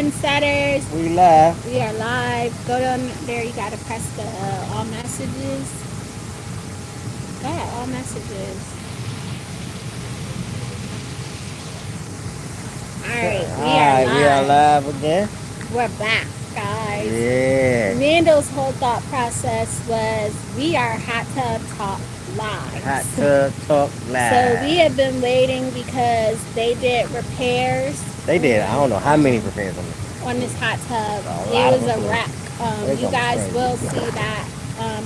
Trendsetters. We live. We are live. Go down there. You gotta press the all messages. Got all messages. Alright, we are live again. We're back, guys. Yeah. Nando's whole thought process was we are Hot Tub Talk Live. Hot Tub Talk Live. So we have been waiting because they did repairs. They did. I don't know how many repairs on this hot tub. It was a wreck. You guys will see that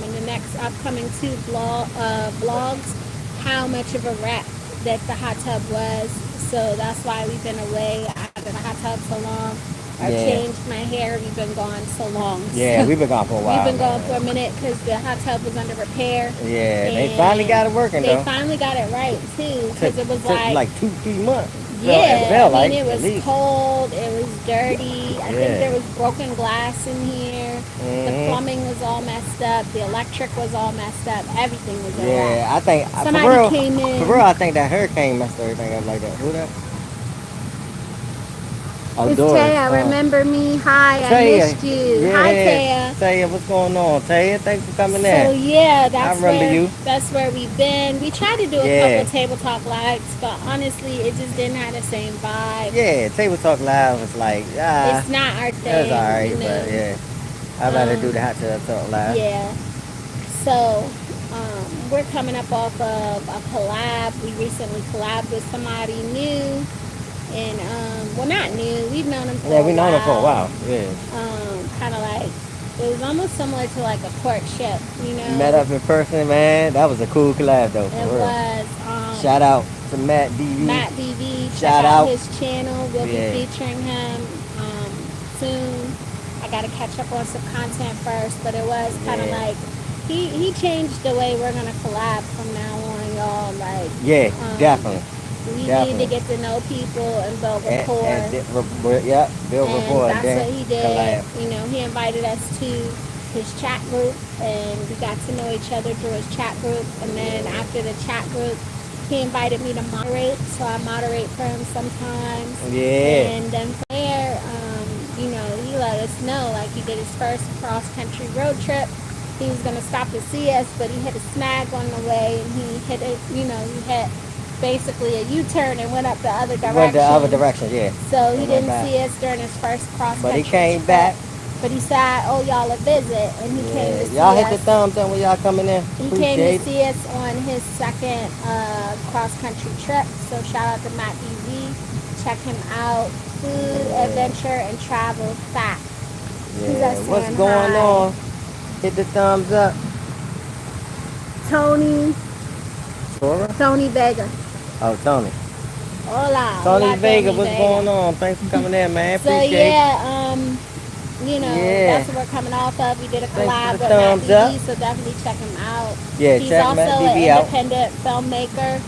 in the next upcoming two vlogs how much of a wreck that the hot tub was. So that's why we've been away. I've been in the hot tub so long. I changed my hair. We've been gone so long. Yeah, we've been gone for a while. We've been gone for a minute because the hot tub was under repair. Yeah, they finally got it working though. They finally got it right too because it was like 2-3 months. Yeah, I mean, it was cold, it was dirty. I think there was broken glass in here. The plumbing was all messed up. The electric was all messed up. Everything was all Yeah, I think somebody came in. For real, I think that hurricane messed everything up like that. Who that? Oh, it's Taya. Remember me? Hi, Taya. I missed you. Yeah. Hi, Taya. Taya, what's going on? Taya, thanks for coming in. So yeah, that's where we've been. We tried to do a couple Table Talk lives, but honestly, it just didn't have the same vibe. Yeah, Table Talk Live was like, it's not our thing. It's alright, but yeah, I'd rather do the Hot Tub Talk Live. Yeah. So we're coming up off of a collab. We recently collabed with somebody new. And, well, not new. We've known him for a while. Yeah, we've known him for a while. Yeah. Kind of like, it was almost similar to like a courtship, you know? Met up in person, man. That was a cool collab, though. It was. Shout out to Matt DV. Matt DV. Shout out his channel. We'll be featuring him soon. I got to catch up on some content first, but it was kind of like, he changed the way we're going to collab from now on, y'all. Like, definitely. We need to get to know people and build rapport. Build rapport. That's what he did. Collab. You know, he invited us to his chat group, and we got to know each other through his chat group. And then after the chat group, he invited me to moderate, so I moderate for him sometimes. Yeah. And then from there, you know, he let us know, like he did his first cross-country road trip. He was going to stop to see us, but he hit a snag on the way, and he hit it, you know, he hit basically a U-turn and went up the other direction. Went the other direction, yeah. So he didn't see us during his first cross-country. But he came back. But he said, "Oh, y'all a visit," and he came to see us. Y'all hit the thumbs up when y'all coming in. He came to see us on his second cross-country trip. So shout out to Matt DV. Check him out. Food, adventure, and travel facts. Yeah. What's going on? Hit the thumbs up. Tony Vega. Oh, Tony. Hola. Tony Vega, what's going on? Thanks for coming in, man. Appreciate it. You know, that's what we're coming off of. We did a collab with Matt DV, so definitely check him out. Yeah, he's check also Matt an DV out. independent filmmaker.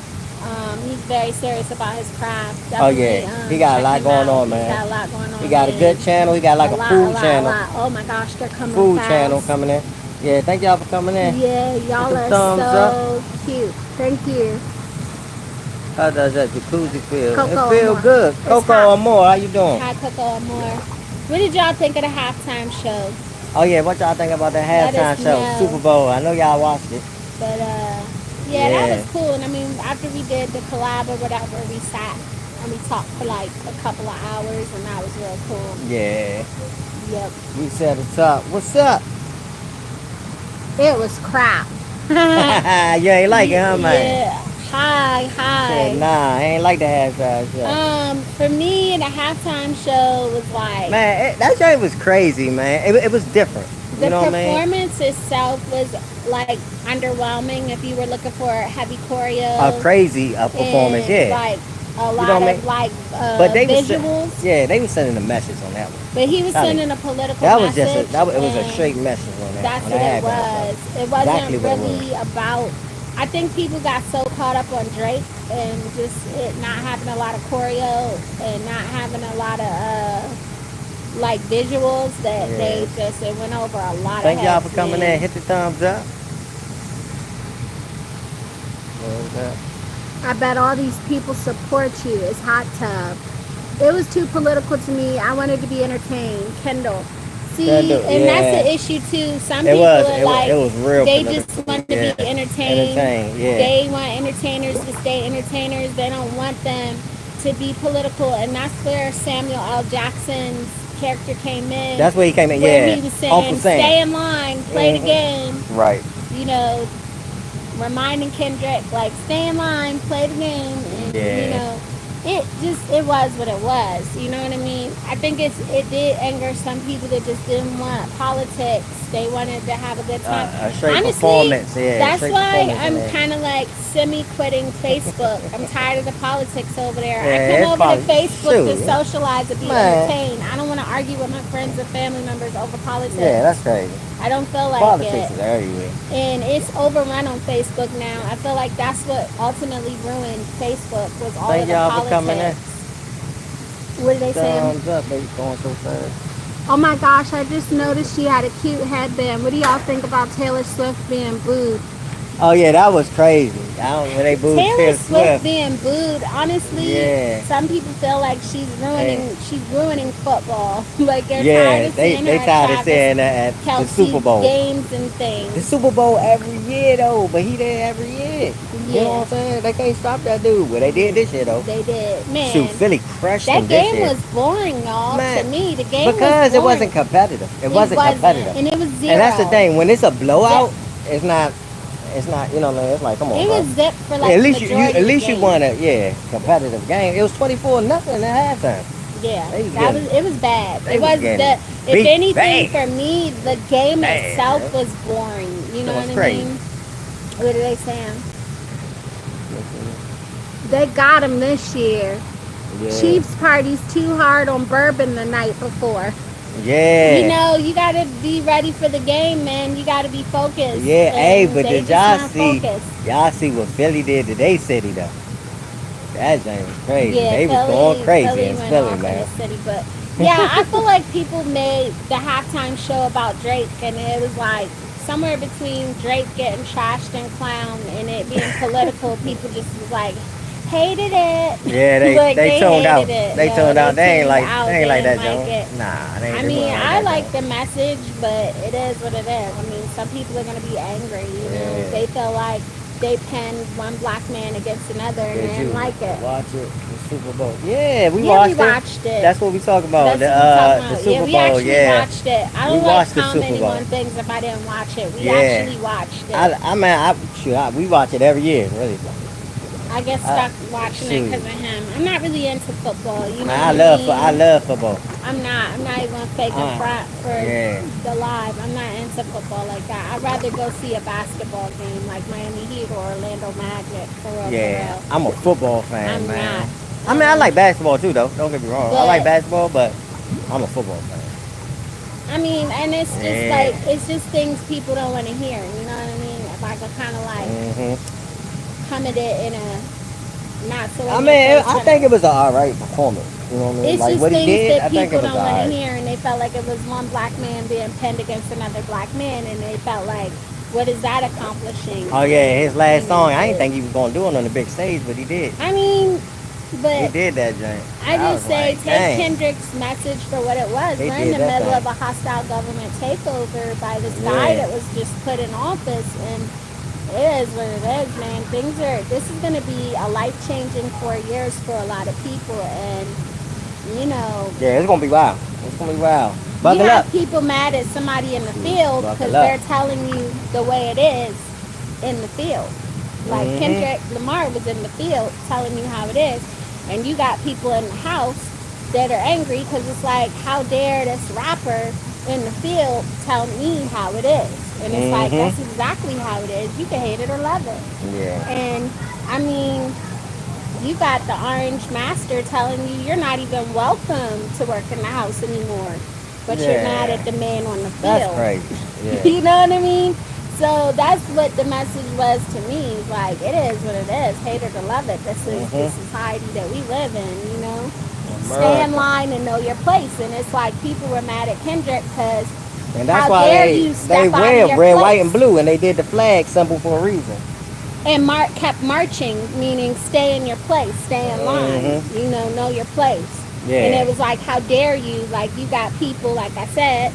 He's very serious about his craft. Definitely, he got a lot going on, man. He got a lot going on. He got a good channel. He got like a food channel. Oh my gosh, they're coming Food fast. channel coming in. Yeah, thank y'all for coming in. Yeah, y'all are so cute. Thank you. How does that jacuzzi feel? Coco it feels good. Coco Amore, how you doing? Hi, Coco Amore. What did y'all think of the halftime show? Oh yeah, what y'all think about the halftime show? Superbowl. I know y'all watched it. But yeah, that was cool. And I mean, after we did the collab or whatever, we sat and we talked for like a couple of hours, and that was real cool. Yeah. Yep. We said it's up. What's up? It was crap. You ain't like it, huh, man? Yeah. Hi. Said, nah, I ain't like the halftime show. For me, the halftime show was like... Man, that show was crazy, man. It was different. The performance itself was like underwhelming if you were looking for a heavy choreo. A crazy performance, Like a lot of like but they visuals. They were sending a message on that one. But he was sending a political message. It was a straight message on that. That's what it was. It wasn't really about... I think people got so caught up on Drake and just it not having a lot of choreo and not having a lot of like visuals that it went over a lot. Thank y'all for coming in. Hit the thumbs up. I bet all these people support you. It's Hot Tub. It was too political to me. I wanted to be entertained. Kendall. See, Kendall, and yeah. that's the issue too. Some It people was. are It like, was real they political. just want to Yeah. be entertained. Entertained, yeah. They want entertainers to stay entertainers. They don't want them to be political. And that's where Samuel L. Jackson's character came in. That's where he came in, where yeah. he was saying, Uncle Sam. stay in line, play the game. Right. You know, reminding Kendrick, like, stay in line, play the game. And, you know, it was what it was. You know what I mean? I think it did anger some people that just didn't want politics. They wanted to have a good time. A straight Honestly, performance, yeah. That's why I'm yeah. kind of like semi-quitting Facebook. I'm tired of the politics over there. Yeah, I come over to Facebook to shoot. socialize and be entertained. I don't want to argue with my friends and family members over politics. Yeah, that's crazy. I don't feel like politics it. is everywhere. And it's overrun on Facebook now. I feel like that's what ultimately ruined Facebook was all of the y'all politics. for coming in. What did they say? Thumbs up, they going so fast. Oh my gosh, I just noticed she had a cute headband. What do y'all think about Taylor Swift being booed? Oh yeah, that was crazy. I don't when they booed Taylor Taylor Swift being booed, honestly, some people feel like she's ruining football. Like they're tired of seeing they her tired at of seeing that at the Kelsey's Super Bowl. games and things. The Super Bowl every year though, but he there every year. You know what I'm saying? They can't stop that dude. Well, they did this year though. They did, man. Shoot, Philly crushed that them this game year. was boring, y'all. Man, to me, the game because was it wasn't competitive. It wasn't competitive, and it was zero. And that's the thing. When it's a blowout, it's not. You know, it's like, come on, it bro. was zipped for like at least you won a competitive game. It was 24-0 at halftime. Yeah, it was bad. They It was if anything for me, the game itself was boring. You know what I mean? What are they saying? They got him this year. Yeah. Chiefs parties too hard on bourbon the night before. Yeah. You know, you gotta be ready for the game, man. You gotta be focused. Yeah, hey, but did y'all see? Focused. Y'all see what Philly did to their city though? That thing was crazy. Yeah, they was going crazy in Philly, man. In the city, but yeah, I feel like people made the halftime show about Drake, and it was like somewhere between Drake getting trashed and clowned and it being political. People just was like hated it. Yeah, they toned out. They toned out. They ain't like that, Joe. Nah, they ain't. I mean, I like the message, but it is what it is. I mean, some people are gonna be angry. You know, they feel like they pinned one black man against another and they didn't like it. Watch it, the Super Bowl. Yeah, we watched it. That's what we talk about. The Super Bowl. Yeah, we watched it. I don't like commenting on things if I didn't watch it. We actually watched it. We watch it every year, really. I get stuck watching it because of him. I'm not really into football. You know I love football. I'm not even gonna fake a front for the live. I'm not into football like that. I'd rather go see a basketball game like Miami Heat or Orlando Magic for real. Yeah, I'm a football fan, I'm man. not. I mean, I like basketball too, though. Don't get me wrong. I like basketball, but I'm a football fan. I mean, and it's just like it's just things people don't want to hear. You know what I mean? If I could kind of like. Come at it in a not so. I mean, I think it was an alright performance. You know what I mean? It's like just what he things did, that I think it people was don't want alright. to hear, and they felt like it was one black man being pinned against another black man, and they felt like, what is that accomplishing? Oh yeah, his last song. I didn't think he was gonna do it on the big stage, but he did. I mean, but he did that, Jane. I just say take Kendrick's message for what it was. We're in the middle of a hostile government takeover by this guy that was just put in office, and it is what it is, man. This is going to be a life-changing 4 years for a lot of people, and, you know. Yeah, it's going to be wild. It's going to be wild. You have people mad at somebody in the field because they're telling you the way it is in the field. Like Kendrick Lamar was in the field telling you how it is, and you got people in the house that are angry because it's like, how dare this rapper in the field tell me how it is? And it's like, that's exactly how it is. You can hate it or love it. Yeah. And, I mean, you got the orange master telling you you're not even welcome to work in the house anymore. But you're mad at the man on the field. That's crazy. Yeah. You know what I mean? So that's what the message was to me. Like, it is what it is. Hate it or love it. This is the society that we live in, you know? Stay in line and know your place. And it's like people were mad at Kendrick because and that's why they wear red, white, and blue, and they did the flag symbol for a reason. And kept marching, meaning stay in your place, stay in line. You know your place. Yeah. And it was like, how dare you? Like, you got people, like I said,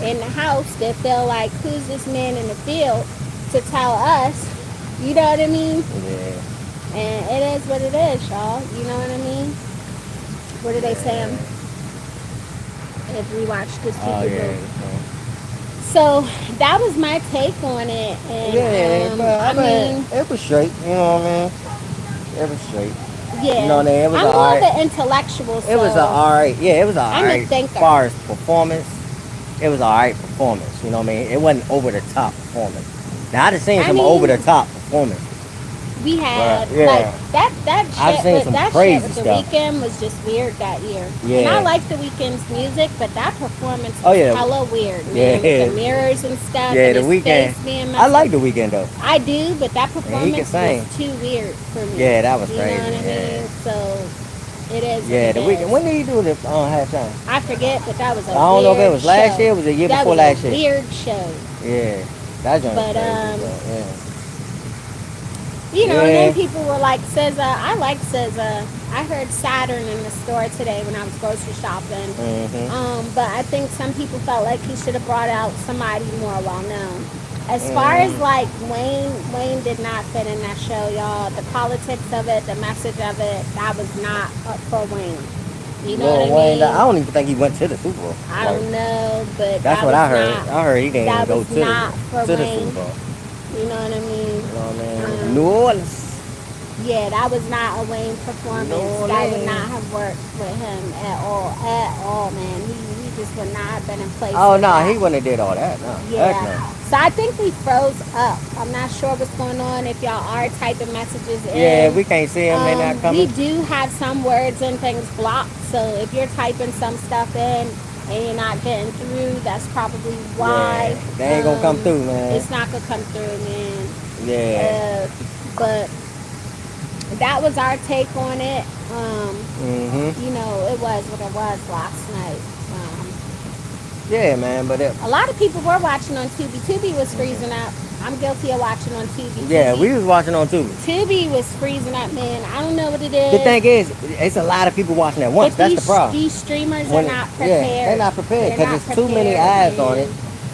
in the house that feel like, who's this man in the field to tell us? You know what I mean? Yeah. And it is what it is, y'all. You know what I mean? What did they say? If we watch the Superbowl. Yeah. So that was my take on it. And I mean, it was straight. You know what I mean? It was straight. Yeah. You know what I mean? It was I'm more alright. of an intellectual. So It was alright. Yeah, it was alright. I'm a thinker. As far as performance, it was alright performance. You know what I mean? It wasn't over the top performance. Now I just seen some over the top performance. We had like that shit with the Weeknd was just weird that year. Yeah. And I like the Weeknd's music, but that performance was hella weird, man. With the mirrors and stuff. Yeah, and the Weeknd. I like the Weeknd though. I do, but that performance was too weird for me. Yeah, that was crazy. You know what I mean? So it is. Yeah, the Weeknd. When did he do the halftime? I forget, but that was a I don't know if it was last year or was it the year before last year. Weird show. Yeah, that's crazy. Yeah. You know, and then people were like, SZA. I like SZA. I heard Saturn in the store today when I was grocery shopping. But I think some people felt like he should have brought out somebody more well known. As far as like Wayne did not fit in that show, y'all. The politics of it, the message of it, that was not up for Wayne. You know what I mean? I don't even think he went to the Super Bowl. I don't know, but that's what I heard. I heard he didn't even go to the Super Bowl. You know what I mean? You know what I mean? New Orleans. Yeah, that was not a Wayne performance. That would not have worked with him at all, man. He just would not have been in place. Oh, no, he wouldn't have did all that, no. Yeah. So I think we froze up. I'm not sure what's going on. If y'all are typing messages in. Yeah, we can't see them. They're not coming. We do have some words and things blocked. So if you're typing some stuff in and you're not getting through, that's probably why. Yeah, they ain't gonna come through, man. It's not gonna come through, man. Yeah. But that was our take on it. You know, it was what it was last night. Yeah, man, but a lot of people were watching on Tubi. Tubi was freezing up. I'm guilty of watching on Tubi. Yeah, we was watching on Tubi. Tubi was freezing up, man. I don't know what it is. The thing is, it's a lot of people watching at once. That's the problem. These streamers are not prepared. Yeah, they're not prepared because there's too many eyes on it.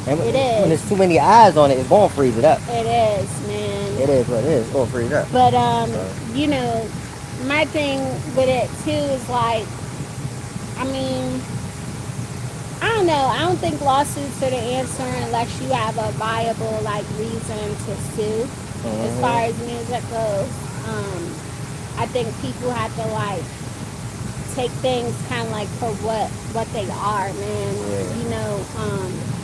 And it is. When there's too many eyes on it, it's going to freeze it up. It is, man. It is what it is. It's going to freeze up. But, you know, my thing with it, too, is like, I mean, I don't know. I don't think lawsuits are the answer unless you have a viable, like, reason to sue. As far as music goes, I think people have to, like, take things kind of like for what they are, man. Yeah. You know,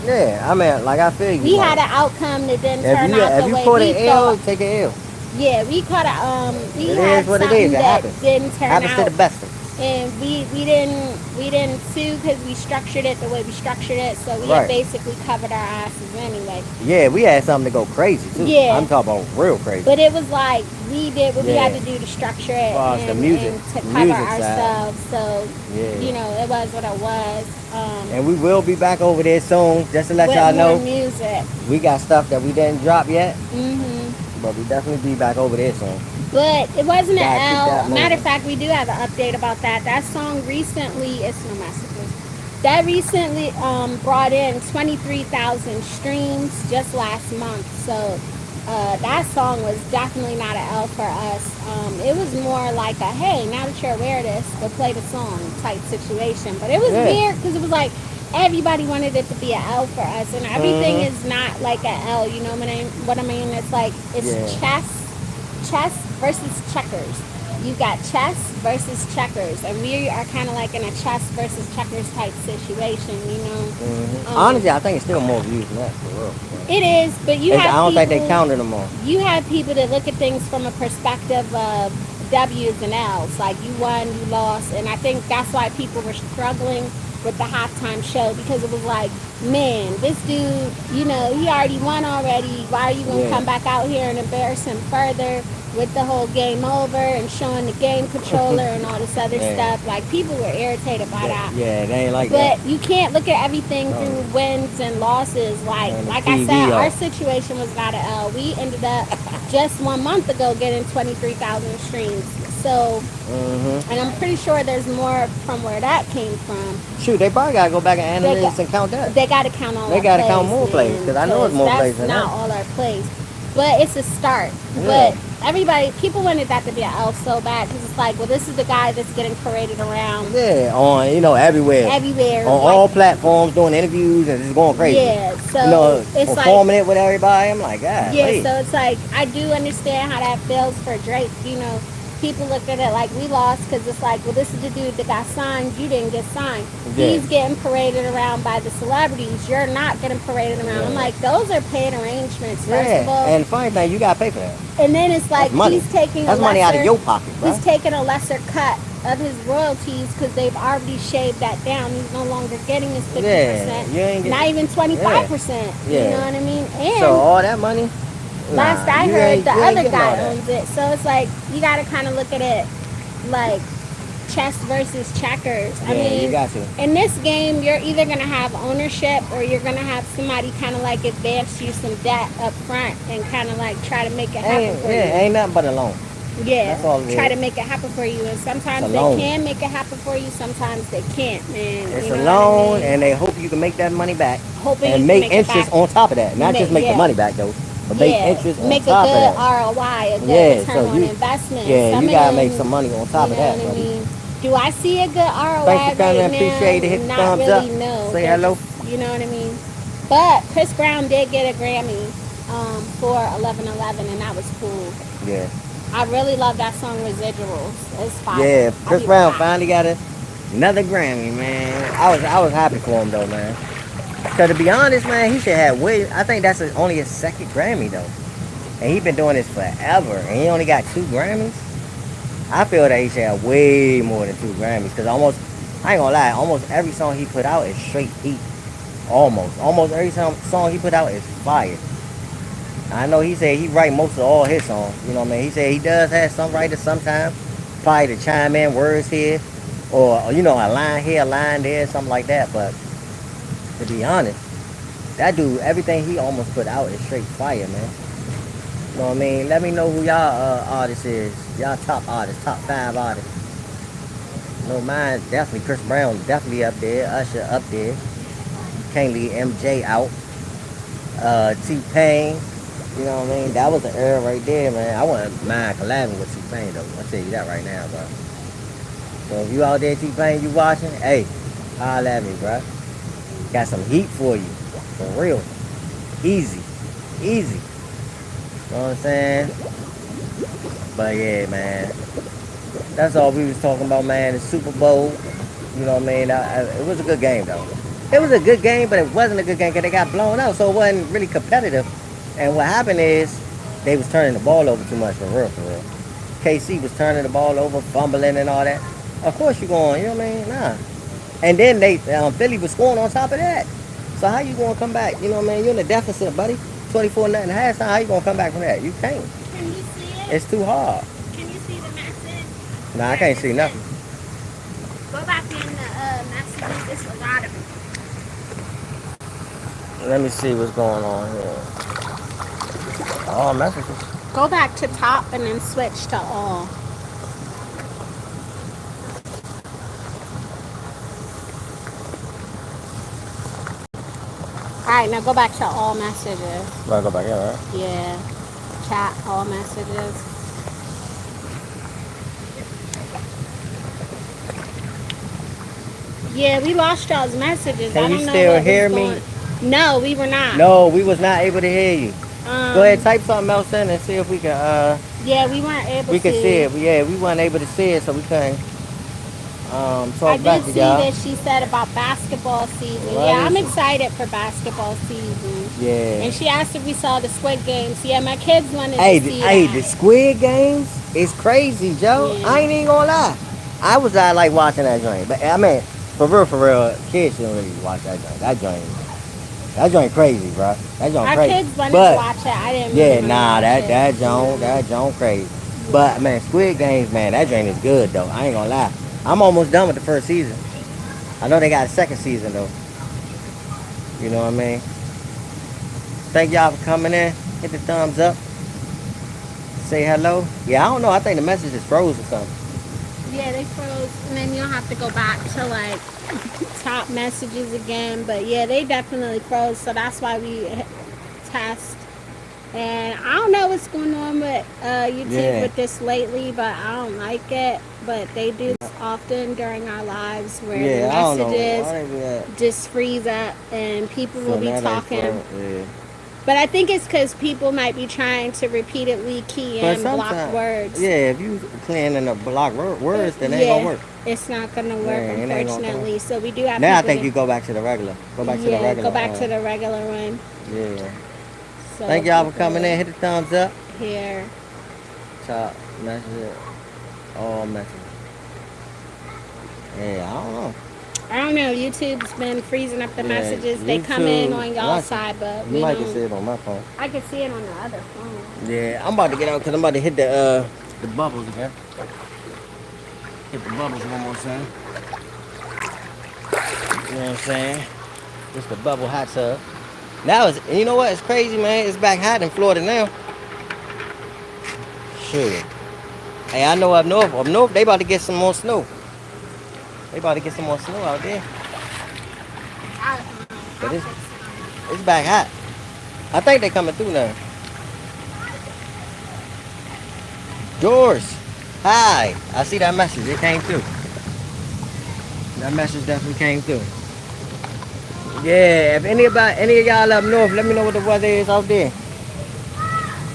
yeah, I mean, like I feel you. We had an outcome that didn't turn out the way we thought. If you caught an L, take an L. Yeah, we caught a we it had is what something it is. It that happens. didn't turn out. Happens to the best of us. And we didn't sue because we structured it the way we structured it, so we had basically covered our asses anyway. Yeah, we had something to go crazy too. Yeah, I'm talking about real crazy. But it was like we did what we had to do to structure it and, the music, and to cover ourselves. So you know, it was what it was. And we will be back over there soon, just to let y'all know. Music. We got stuff that we didn't drop yet. But we definitely be back over there soon. But it wasn't an L. Matter of fact, we do have an update about that. That song recently, it's no messages. That recently brought in 23,000 streams just last month. So that song was definitely not an L for us. It was more like a, hey, now that you're aware of this, go play the song type situation. But it was weird because it was like everybody wanted it to be an L for us. And everything is not like an L, you know what I mean? It's like, it's chess versus checkers. You got chess versus checkers, and we are kind of like in a chess versus checkers type situation, you know. Honestly, I think it's still more views than that, for real. It is, but you have I don't think they counted them all. You have people that look at things from a perspective of W's and L's, like you won, you lost, and I think that's why people were struggling with the halftime show, because it was like, man, this dude, you know, he already won already. Why are you going to come back out here and embarrass him further with the whole game over and showing the game controller and all this other stuff? Like, people were irritated by that. Yeah, they ain't like that. But you can't look at everything through wins and losses. Like I said, our situation was not an L. We ended up just 1 month ago getting 23,000 streams. So, and I'm pretty sure there's more from where that came from. Shoot, they probably gotta go back and analyze and count that. They gotta count all. They gotta count more plays because I know it's more plays than that. That's not all our plays, but it's a start. Yeah. But people wanted that to be an elf so bad because it's like, well, this is the guy that's getting paraded around. Yeah, on everywhere. Everywhere. On all platforms, doing interviews and just going crazy. Yeah, so it's performing it with everybody. I'm like, God. Yeah, so it's like I do understand how that feels for Drake. People look at it like we lost because it's like, well, this is the dude that got signed. You didn't get signed. Yeah. He's getting paraded around by the celebrities. You're not getting paraded around. Yeah. I'm like, those are paid arrangements, first of all. And the funny thing, you got to pay for that. And then it's like he's taking That's money out of your pocket, bro. He's taking a lesser cut of his royalties because they've already shaved that down. He's no longer getting his 50%. Not even 25%. You know what I mean? And so all that money? Last I heard, the other guy owns it. So it's like, you got to kind of look at it like chess versus checkers. I mean, you got to. In this game, you're either going to have ownership or you're going to have somebody kind of like advance you some debt up front and kind of like try to make it happen for you. Ain't nothing but a loan. Yeah, that's all try to make it happen for you. And sometimes they can make it happen for you, sometimes they can't, man. It's a loan, and they hope you can make that money back. And make interest on top of that. Not just make the money back, though. But make interest on top of that. ROI, a good return on investment. Yeah, you gotta make some money on top of that. What I mean? Do I see a good ROI Thanks for coming. right now? Appreciate it. Hit the thumbs really, up. no. Say hello. You know what I mean? But Chris Brown did get a Grammy for 11/11, and that was cool. Yeah. I really love that song Residuals. It's fire. Yeah, Chris Brown finally got another Grammy, man. I was happy for him though, man. So to be honest, man, he should have I think that's only his second Grammy though. And he been doing this forever, and he only got 2 Grammys. I feel that he should have way more than 2 Grammys, because I ain't gonna lie, almost every song he put out is straight heat. Almost every song he put out is fire. I know he said he write most of all his songs, you know what I mean? He said he does have some writers sometimes, probably to chime in words here, or a line here, a line there, something like that, but to be honest, that dude, everything he almost put out is straight fire, man. You know what I mean? Let me know who y'all artist is. Y'all top artists, top 5 artists. No, mine definitely Chris Brown, definitely up there. Usher up there. Can't leave MJ out. T-Pain. You know what I mean? That was the era right there, man. I wouldn't mind collabing with T-Pain though. I'll tell you that right now, bro. So if you out there, T-Pain, you watching, hey, holla at me, bro. Got some heat for you. For real. Easy. You know what I'm saying? But yeah, man. That's all we was talking about, man. The Super Bowl. You know what I mean? It was a good game, though. It was a good game, but it wasn't a good game because they got blown out, so it wasn't really competitive. And what happened is they was turning the ball over too much, for real. KC was turning the ball over, fumbling and all that. Of course you're going, you know what I mean? Nah. And then Philly was scoring on top of that. So how you going to come back? You know what I mean? You're in the deficit, buddy. 24-0 halftime. How you going to come back from that? You can't. Can you see it? It's too hard. Can you see the message? Nah, I can't see nothing. Go back in the messages. It's a lot of them. Let me see what's going on here. All messages. Go back to top and then switch to all. Alright, now go back to all messages. Right, go back, yeah, right? Yeah. Chat, all messages. Yeah, we lost y'all's messages. Can you still hear me? No, we were not. No, we was not able to hear you. Go ahead, type something else in and see if we can, yeah, we weren't able to. We could see it. Yeah, we weren't able to see it, so we couldn't talk back to y'all. I did see that she said about basketball season. Right. Yeah, I'm excited for basketball season. Yeah. And she asked if we saw the Squid Games. Yeah, my kids wanted to see that. The Squid Games is crazy, Joe. Yeah. I ain't even gonna lie. I was like watching that joint. But I mean, for real, kids shouldn't really watch that joint. That joint crazy, bro. That joint Our crazy. kids wanted to watch it. I didn't. Yeah, really nah, that joint. joint crazy. But man, Squid Games, man, that joint is good though. I ain't gonna lie. I'm almost done with the first season. I know they got a second season though. You know what I mean? Thank y'all for coming in. Hit the thumbs up. Say hello. Yeah, I don't know. I think the message is froze or something. Yeah, they froze, and then you'll have to go back to like top messages again. But yeah, they definitely froze, so that's why we test. And I don't know what's going on with YouTube with this lately, but I don't like it. But they do this often during our lives where the messages just freeze up and people will be talking. But I think it's because people might be trying to repeatedly key in block words. Yeah, if you keying in the block words, then it ain't gonna work. It's not gonna work, unfortunately. So we do have. Now I think you go back to the regular. Go back to the regular. Go back to the regular one. Yeah. So thank y'all for coming in. Hit the thumbs up. Here. Top message. All messages. Yeah, I don't know. I don't know. YouTube's been freezing up the messages. They come in on y'all's side, but you might can see it on my phone. I can see it on the other phone. Yeah, I'm about to get out because I'm about to hit the bubbles again. Hit the bubbles one more time. You know what I'm saying? It's the bubble hot tub. Now it's, you know what? It's crazy, man. It's back hot in Florida now. Sure. Hey, I know up north, they about to get some more snow. They about to get some more snow out there. But it's back hot. I think they coming through now. George, hi. I see that message. It came through. That message definitely came through. Yeah, if any of y'all up north, let me know what the weather is out there.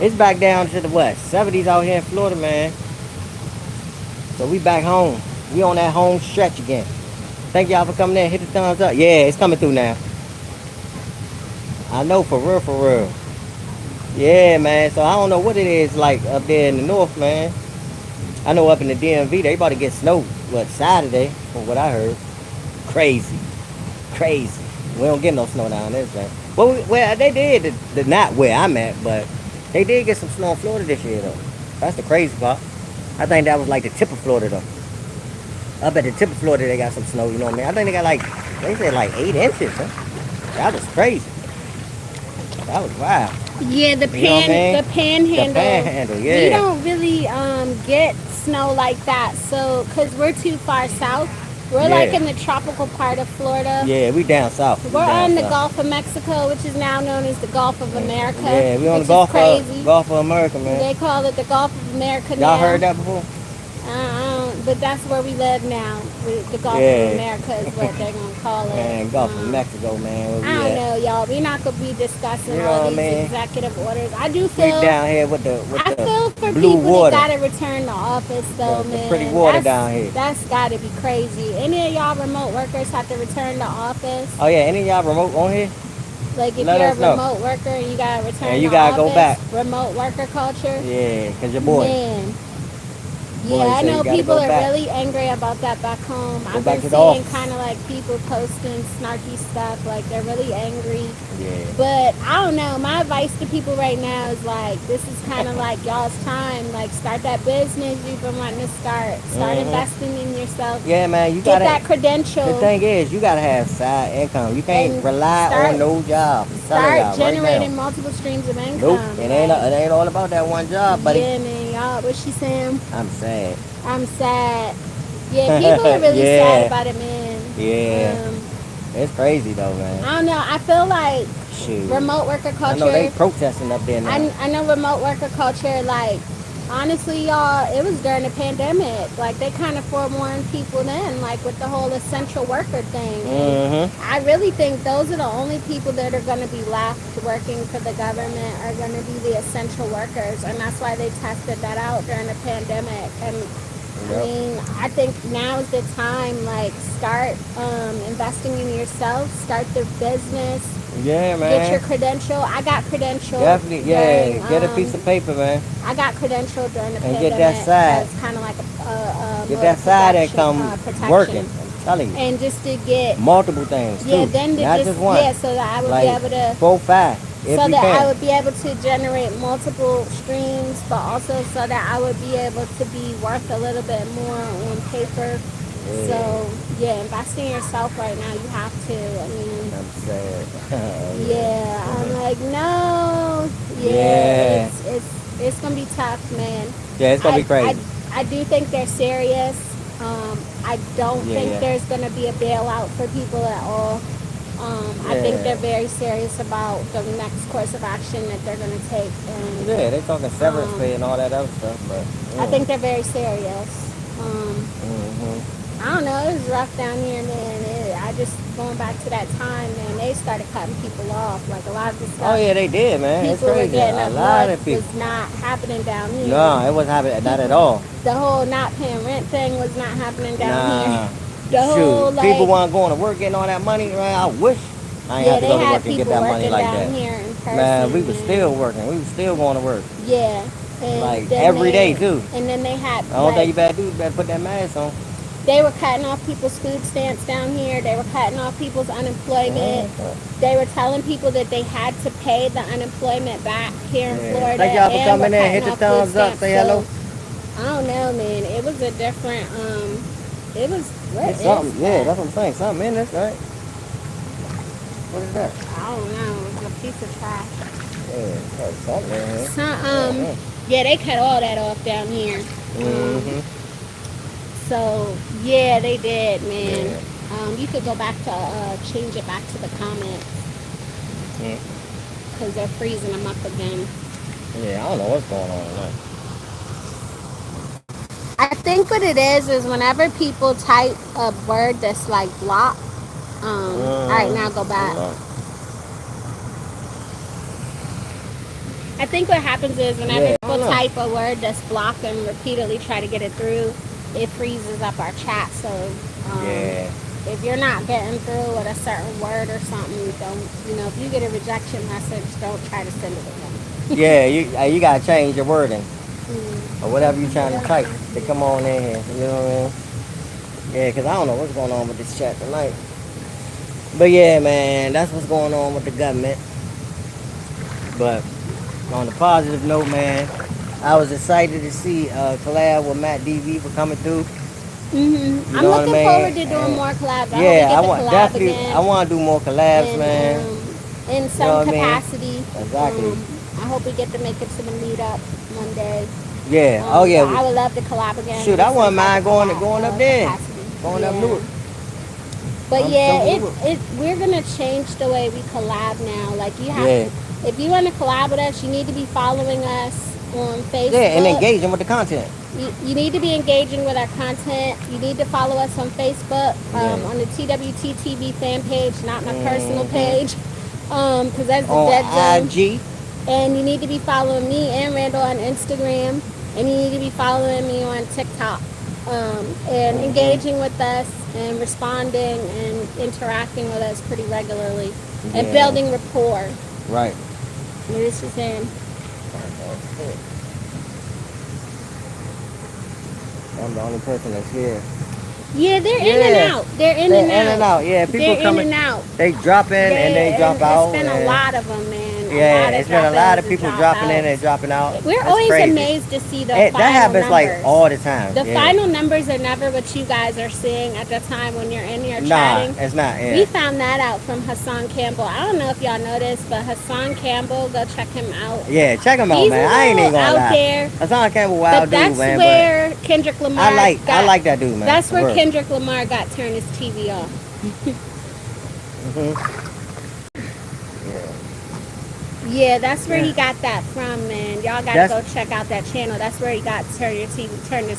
It's back down to the what? 70s out here in Florida, man. So we back home. We on that home stretch again. Thank y'all for coming in. Hit the thumbs up. Yeah, it's coming through now. I know, for real, for real. Yeah, man. So I don't know what it is like up there in the north, man. I know up in the DMV, they about to get snow, what, Saturday, from what I heard. Crazy. Crazy. We don't get no snow down there, man. Well, they did, not where I'm at, but they did get some snow in Florida this year, though. That's the crazy part. I think that was like the tip of Florida, though. Up at the tip of Florida, they got some snow, you know what I mean? I think they got like, they said like 8 inches, huh? That was crazy. That was wild. Yeah, the panhandle. The panhandle, yeah. We don't really get snow like that, so, because we're too far south. We're like in the tropical part of Florida. Yeah, we down south. We're on the Gulf of Mexico, which is now known as the Gulf of America. Yeah, we on the Gulf of America, man. They call it the Gulf of America now. Y'all heard that before? But that's where we live now. The Gulf of America is what they're going to call it. Man, Gulf of Mexico, man. I don't know, y'all. We're not going to be discussing all these executive orders. I do feel... We down here with the feel for blue people water. that got to return to office, though, man. The pretty water down here. That's got to be crazy. Any of y'all remote workers have to return to office? Oh, yeah. Any of y'all remote on here? Like, if you're a remote worker and you got to return to office. You got to go back. Remote worker culture. Yeah, because your boy. Man. Yeah, I know people are really angry about that back home. I've been seeing kind of like people posting snarky stuff, like they're really angry. Yeah. But I don't know. My advice to people right now is like, this is kind of like y'all's time. Like, start that business you've been wanting to start. Start investing in yourself. Yeah, man. You get that credential. The thing is, you gotta have side income. You can't rely on no job. Start generating multiple streams of income. Nope. It ain't all about that one job, buddy. Yeah, man. Y'all, what's she saying? I'm sad. I'm sad. Yeah, people are really sad about it, man. Yeah. It's crazy though, man. I don't know. I feel like remote worker culture. I know they protesting up there now. I know remote worker culture, like, honestly, y'all, it was during the pandemic. Like, they kind of forewarned people then, like, with the whole essential worker thing. I really think those are the only people that are going to be left working for the government are going to be the essential workers. And that's why they tested that out during the pandemic. And I mean, I think now is the time, like, start investing in yourself, start the business. Yeah, man. Get your credential. I got credential. Definitely, get a piece of paper, man. I got credential during the pandemic. And get that side. It's kind of like a get that side income working. I'm telling you. And just to get multiple things. Yeah, too. then to not just one. Yeah, so that I would be able to 4, 5. So that I would be able to generate multiple streams, but also so that I would be able to be worth a little bit more on paper. Yeah. So, yeah, invest in yourself right now. You have to. I mean, I'm sad. yeah, I'm like, no. Yeah. It's It's gonna be tough, man. Yeah, it's gonna be crazy. I do think they're serious. I don't think there's gonna be a bailout for people at all. I think they're very serious about the next course of action that they're gonna take. And they're talking severance pay and all that other stuff, but I think they're very serious. I don't know, it was rough down here, man. I just, going back to that time, man, they started cutting people off. Like, a lot of the stuff. Oh, yeah, they did, man. It's People were crazy. getting A lot of people. was not happening down here. No, it wasn't happening, not at all. The whole not paying rent thing was not happening down Nah. here. The whole, like, people weren't going to work, getting all that money, man. I wish I ain't have to go to work and get that money like that. Here in person, man, we was still working. We was still going to work. Yeah. And like, every day, too. And then they had, the only thing you better do is better put that mask on. They were cutting off people's food stamps down here. They were cutting off people's unemployment. They were telling people that they had to pay the unemployment back here in Florida. Thank y'all for coming in. Hit the thumbs up. Say hello. I don't know, man. It was a different, it was, what is something, that? That's what I'm saying. Something in this, right? What is that? I don't know. It's a piece of trash. Yeah, something in here. Yeah, they cut all that off down here. So, yeah, they did, man. Yeah. You could go back to, change it back to the comments. Because they're freezing them up again. Yeah, I don't know what's going on tonight. I think what it is whenever people type a word that's like block. All right, now go back. I think what happens is whenever people type a word that's blocked and repeatedly try to get it through, it freezes up our chat. So if you're not getting through with a certain word or something, don't, if you get a rejection message, don't try to send it again. You gotta change your wording or whatever you're trying to type to come on in here. You know what I mean? Yeah, because I don't know what's going on with this chat tonight. But yeah, man, that's what's going on with the government. But on a positive note, man, I was excited to see collab with Matt DV for coming through. I'm looking forward to doing more collabs. I want to do more collabs, man. In some capacity. Exactly. I hope we get to make it to the meetup Monday. Yeah. I would love to collab again. Shoot, I wouldn't mind going up there. Going up Newark. But we're gonna change the way we collab now. Like you have to, if you want to collab with us, you need to be following us on Facebook. Yeah, and engaging with the content. You need to be engaging with our content. You need to follow us on Facebook, on the TWTtv fan page, not my personal page, because that's the dead zone. IG. And you need to be following me and Randall on Instagram, and you need to be following me on TikTok, and engaging with us and responding and interacting with us pretty regularly and building rapport. Right. This is him. I'm the only person that's here. Yeah, they're in and out. They're in and out. Yeah, people coming in and out. They drop in and they drop out. It's been a lot of them, man. It's been a lot of people dropping in and dropping out. We're always amazed to see the final numbers. That happens like all the time. The final numbers are never what you guys are seeing at the time when you're in here chatting. Nah, it's not. Yeah. We found that out from Hassan Campbell. I don't know if y'all know this, but Hassan Campbell, go check him out. Yeah, check him out, man. I ain't even gonna lie. There. Hassan Campbell, wild dude, man. That's where Kendrick Lamar. I like that dude, man. That's where Kendrick Lamar got turned his TV off. Yeah, that's where he got that from, man. Y'all gotta go check out that channel. That's where he got turned his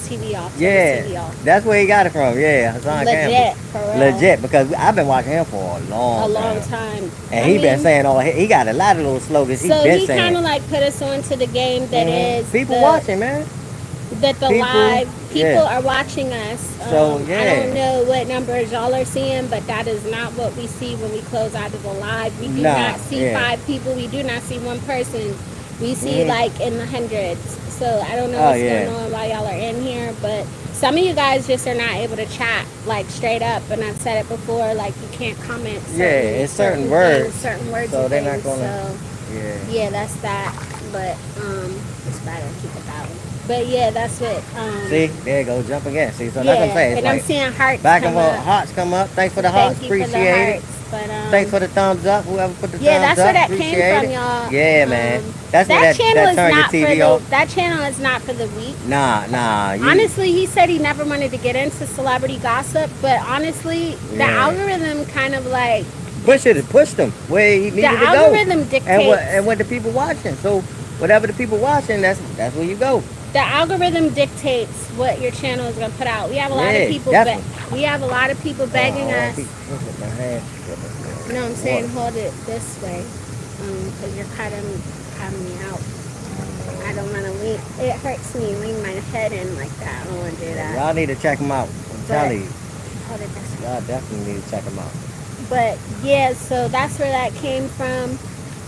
TV off. That's where he got it from. Yeah, Hassan Campbell. For real. Legit, because I've been watching him for a long time. And he been saying he got a lot of little slogans. So he kind of like put us onto the game that is people watching, man. That the live people are watching us. So I don't know what numbers y'all are seeing, but that is not what we see when we close out of the live. We do not see 5 people. We do not see 1 person. We see like in the hundreds. So I don't know what's going on while y'all are in here, but some of you guys just are not able to chat like straight up. And I've said it before, like you can't comment. It's certain words. Certain words. So they're not gonna. So, that's that. But it's better to keep it that way. But that's what. See, there you go, jump again. See, so that's what I'm saying. And I'm seeing hearts back come up. Hearts come up. Thanks for the hearts. Appreciate it. But thanks for the thumbs up. Whoever put the thumbs up, that's where that appreciate came from, it. y'all. Yeah, man. That's where that channel is turned your not TV for off. that channel is not for the weak. Nah. Honestly, he said he never wanted to get into celebrity gossip, but honestly, the algorithm kind of like pushed him where he needed to go. The algorithm dictates and what the people watching. So whatever the people watching, that's where you go. The algorithm dictates what your channel is gonna put out. We have a lot of people. We have a lot of people begging us. You know what I'm saying? Hold it this way, because you're cutting me out. I don't want to lean. It hurts me lean my head in like that. I don't want to do that. Y'all need to check them out. I'm telling you. Hold it this way. Y'all definitely need to check them out. But yeah, so that's where that came from.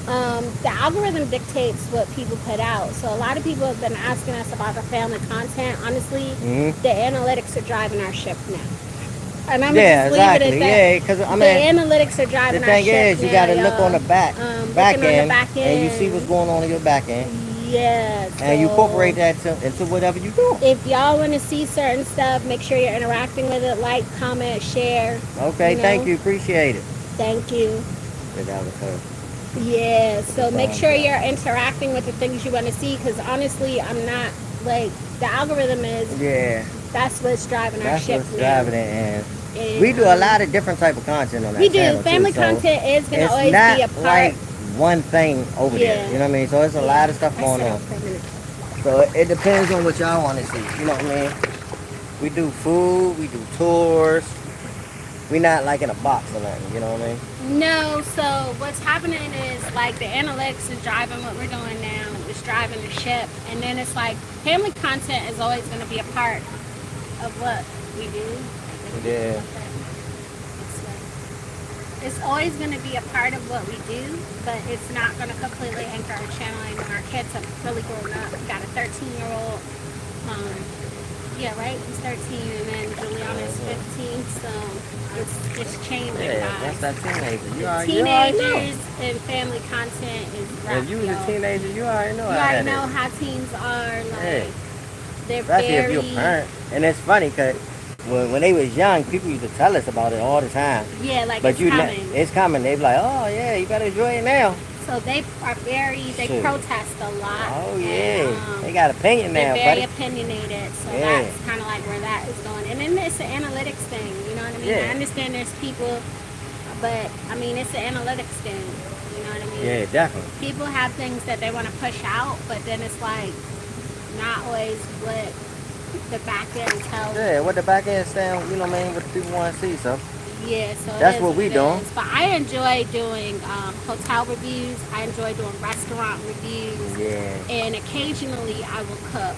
The algorithm dictates what people put out. So a lot of people have been asking us about the family content. Honestly, the analytics are driving our ship now. And I'm just leave it at that. Yeah, because I mean, the analytics are driving our ship. The thing is, you got to look on the back end, and you see what's going on in your back end. Yeah. So and you incorporate that into whatever you do. If y'all want to see certain stuff, make sure you're interacting with it. Like, comment, share. Okay, thank you. Appreciate it. Thank you. That was her. Yeah, so make sure you're interacting with the things you want to see, because honestly, I'm not, like, the algorithm is, that's what's driving our ship. That's what's driving it, and we do a lot of different type of content on that channel. We do. Family content is going to always be a part. Like one thing over there, you know what I mean? So there's a lot of stuff going on. So it depends on what y'all want to see, you know what I mean? We do food, we do tours. We not like in a box or nothing, you know what I mean? No, so what's happening is like the analytics is driving what we're doing now. It's driving the ship. And then it's like family content is always going to be a part of what we do. Yeah. It's always going to be a part of what we do, but it's not going to completely anchor our channel anymore. Our kids have really grown up. We got a 13-year-old. Yeah, right? He's 13, and then Juliana's 15, so it's changing. Yeah, that's that teenager. Teenagers and family content is rough. If you was a teenager, you already know how teens are. Like, they're especially if you're a parent. And it's funny, because when they was young, people used to tell us about it all the time. Yeah, like but it's coming. It's coming. They be like, oh, yeah, you better enjoy it now. So they are they protest a lot. Oh, yeah. And, they got opinion now, they're very opinionated. So that's kind of like where that is going. And then it's an analytics thing, you know what I mean? I understand there's people, but, I mean, it's an analytics thing, you know what I mean? Yeah, definitely. People have things that they want to push out, but then it's like not always what the back end tells. Yeah, what the back end sound, you know what I mean, what the people want to see, so. Yeah, so that's what we doing. But I enjoy doing hotel reviews. I enjoy doing restaurant reviews. Yeah. And occasionally I will cook.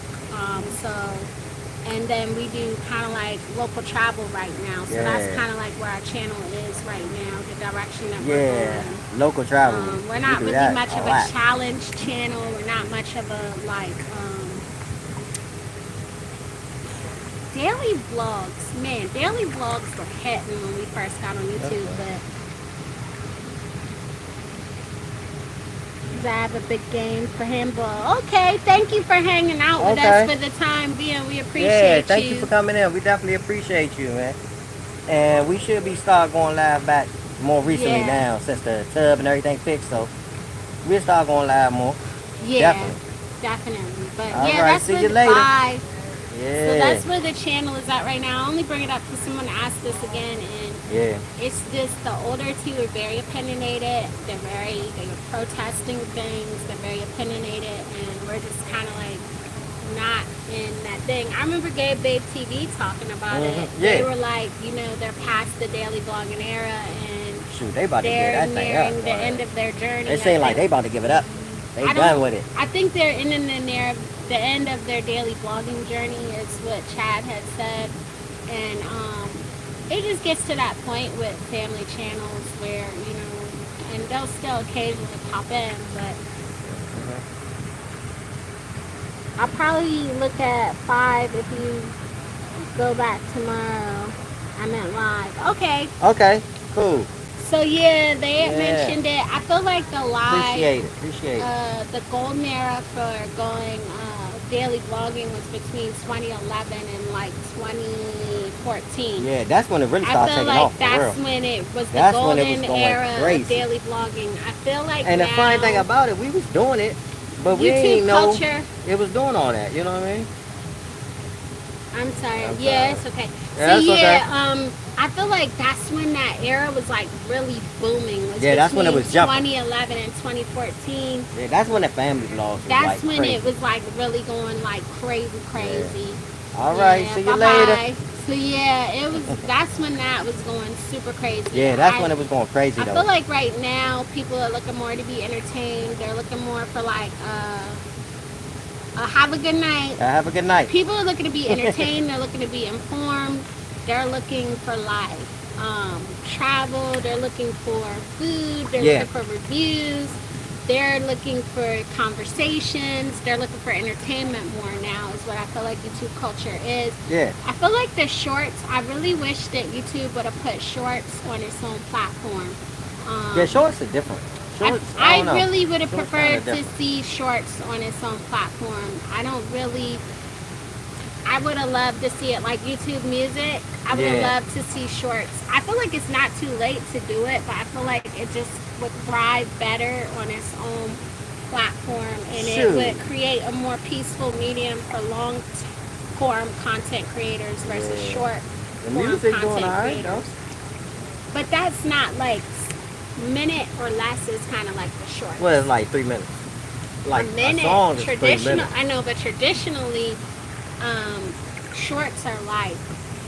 And then we do kind of like local travel right now. So that's kind of like where our channel is right now, the direction that we're going. Local travel. We're not really much of a challenge channel. We're not much of a daily vlogs, man, daily vlogs were hitting when we first got on YouTube, but I have a big game for handball. Okay, thank you for hanging out with us for the time being. We appreciate you. Thank you for coming in. We definitely appreciate you, man. And we should be start going live back more recently now, since the tub and everything fixed, so we'll start going live more. Yeah, definitely. But that's see you later. Bye. Yeah. So that's where the channel is at right now. I only bring it up because someone asked this again, and it's just the older two are very opinionated. They're protesting things. They're very opinionated, and we're just kind of like not in that thing. I remember Babe TV talking about it. They were like, they're past the daily vlogging era, and they about to give that thing up. They're nearing the end of their journey. It seems like they about to give it up. They done with it. I think they're in the end of their daily vlogging journey is what Chad had said. And it just gets to that point with family channels where, and they'll still occasionally pop in, but I'll probably look at 5 if you go back tomorrow. I meant live. Okay. Okay, cool. So they had mentioned it. I feel like the live, appreciate it. The golden era for going daily vlogging was between 2011 and like 2014. Yeah, that's when it really I started feel taking like off for that's real. when it was the That's when it golden was going era crazy. of daily vlogging. I feel like And the now, funny thing about it, we was doing it, but we YouTube didn't know culture. it was doing all that. You know what I mean? I'm sorry. I'm Yeah, sorry. it's okay. Yeah, So it's yeah, okay. I feel like that's when that era was like really booming. Was Yeah, that's when it was jumping. 2011 and 2014. Yeah, that's when the family vlogs was That's like when crazy. it was like really going like crazy. All right, Yeah, see you bye-bye. later. So yeah, it was. That's when that was going super crazy. Yeah, that's when it was going crazy I though. feel like right now people are looking more to be entertained. They're looking more for like have a good night. Have a good night. People are looking to be entertained. They're looking to be informed. They're looking for like travel. They're looking for food. They're looking for reviews. They're looking for conversations. They're looking for entertainment more now is what I feel like YouTube culture is. Yeah. I feel like the shorts, I really wish that YouTube would have put shorts on its own platform. Yeah, shorts are different. Shorts, I don't know. really would have Shorts preferred kinda to different. see shorts on its own platform. I would have loved to see it like YouTube Music. I would have loved to see shorts. I feel like it's not too late to do it, but I feel like it just would thrive better on its own platform, and it would create a more peaceful medium for long form content creators versus short The form music content doing all right though. creators. But that's not like minute or less is kind of like the short. Well, it's like 3 minutes. Like a minute. song is 3 Traditional. minutes. I know, but traditionally, shorts are like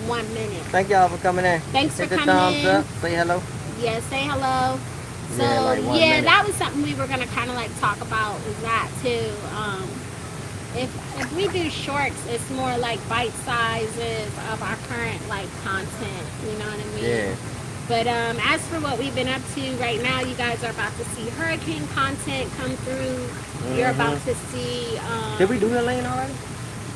1 minute. Thank y'all for coming in. Thanks Hit for the coming thumbs in. up. Say hello. Yeah, say hello. So Yeah, like 1 yeah, minute. that was something we were gonna kind of like talk about was that too. If we do shorts, it's more like bite sizes of our current like content. You know what I mean? Yeah. But as for what we've been up to right now, you guys are about to see hurricane content come through. You're about to see. Did we do Helene already?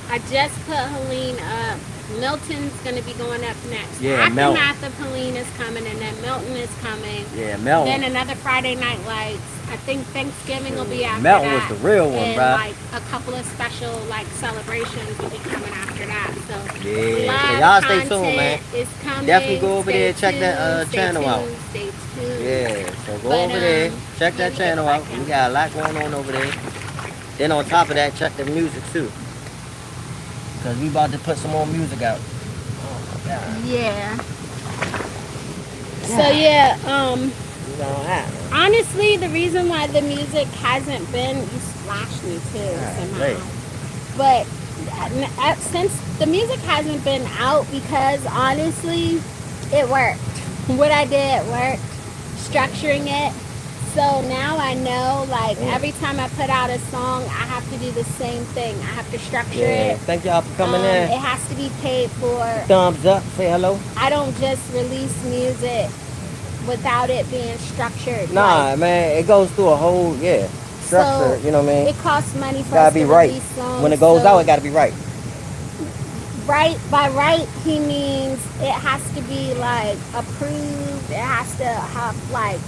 I just put Helene up. Milton's going to be going up next. Yeah, Aftermath of Helene is coming, and then Milton is coming. Yeah, Melton. Then another Friday Night Lights. I think Thanksgiving will be after Melton that. was the real one, and bruh. like a couple of special like celebrations will be coming after that. So Yeah, live so y'all stay tuned, content man. is coming. Definitely go over Stay there and check that tuned, stay channel out. tuned, Stay tuned. Yeah, so go But, over there, check let that me get channel back out. in. We got a lot going on over there. Then on top of that, check the music too. Cause we about to put some more music out. Oh my God. Yeah. So yeah, We gonna have. honestly, the reason why the music hasn't been, you splashed me too somehow. Right. But since the music hasn't been out, because honestly, it worked. What I did worked, structuring it. So now I know, like, every time I put out a song, I have to do the same thing. I have to structure Yeah, it. thank y'all for coming in. It has to be paid for. Thumbs up, say hello. I don't just release music without it being structured. Nah, Like, man, it goes through a whole, structure, so you know what I mean? it costs money for Gotta us be to right. release songs. When it goes so out, it gotta be right. right, by right, he means it has to be like approved. It has to have like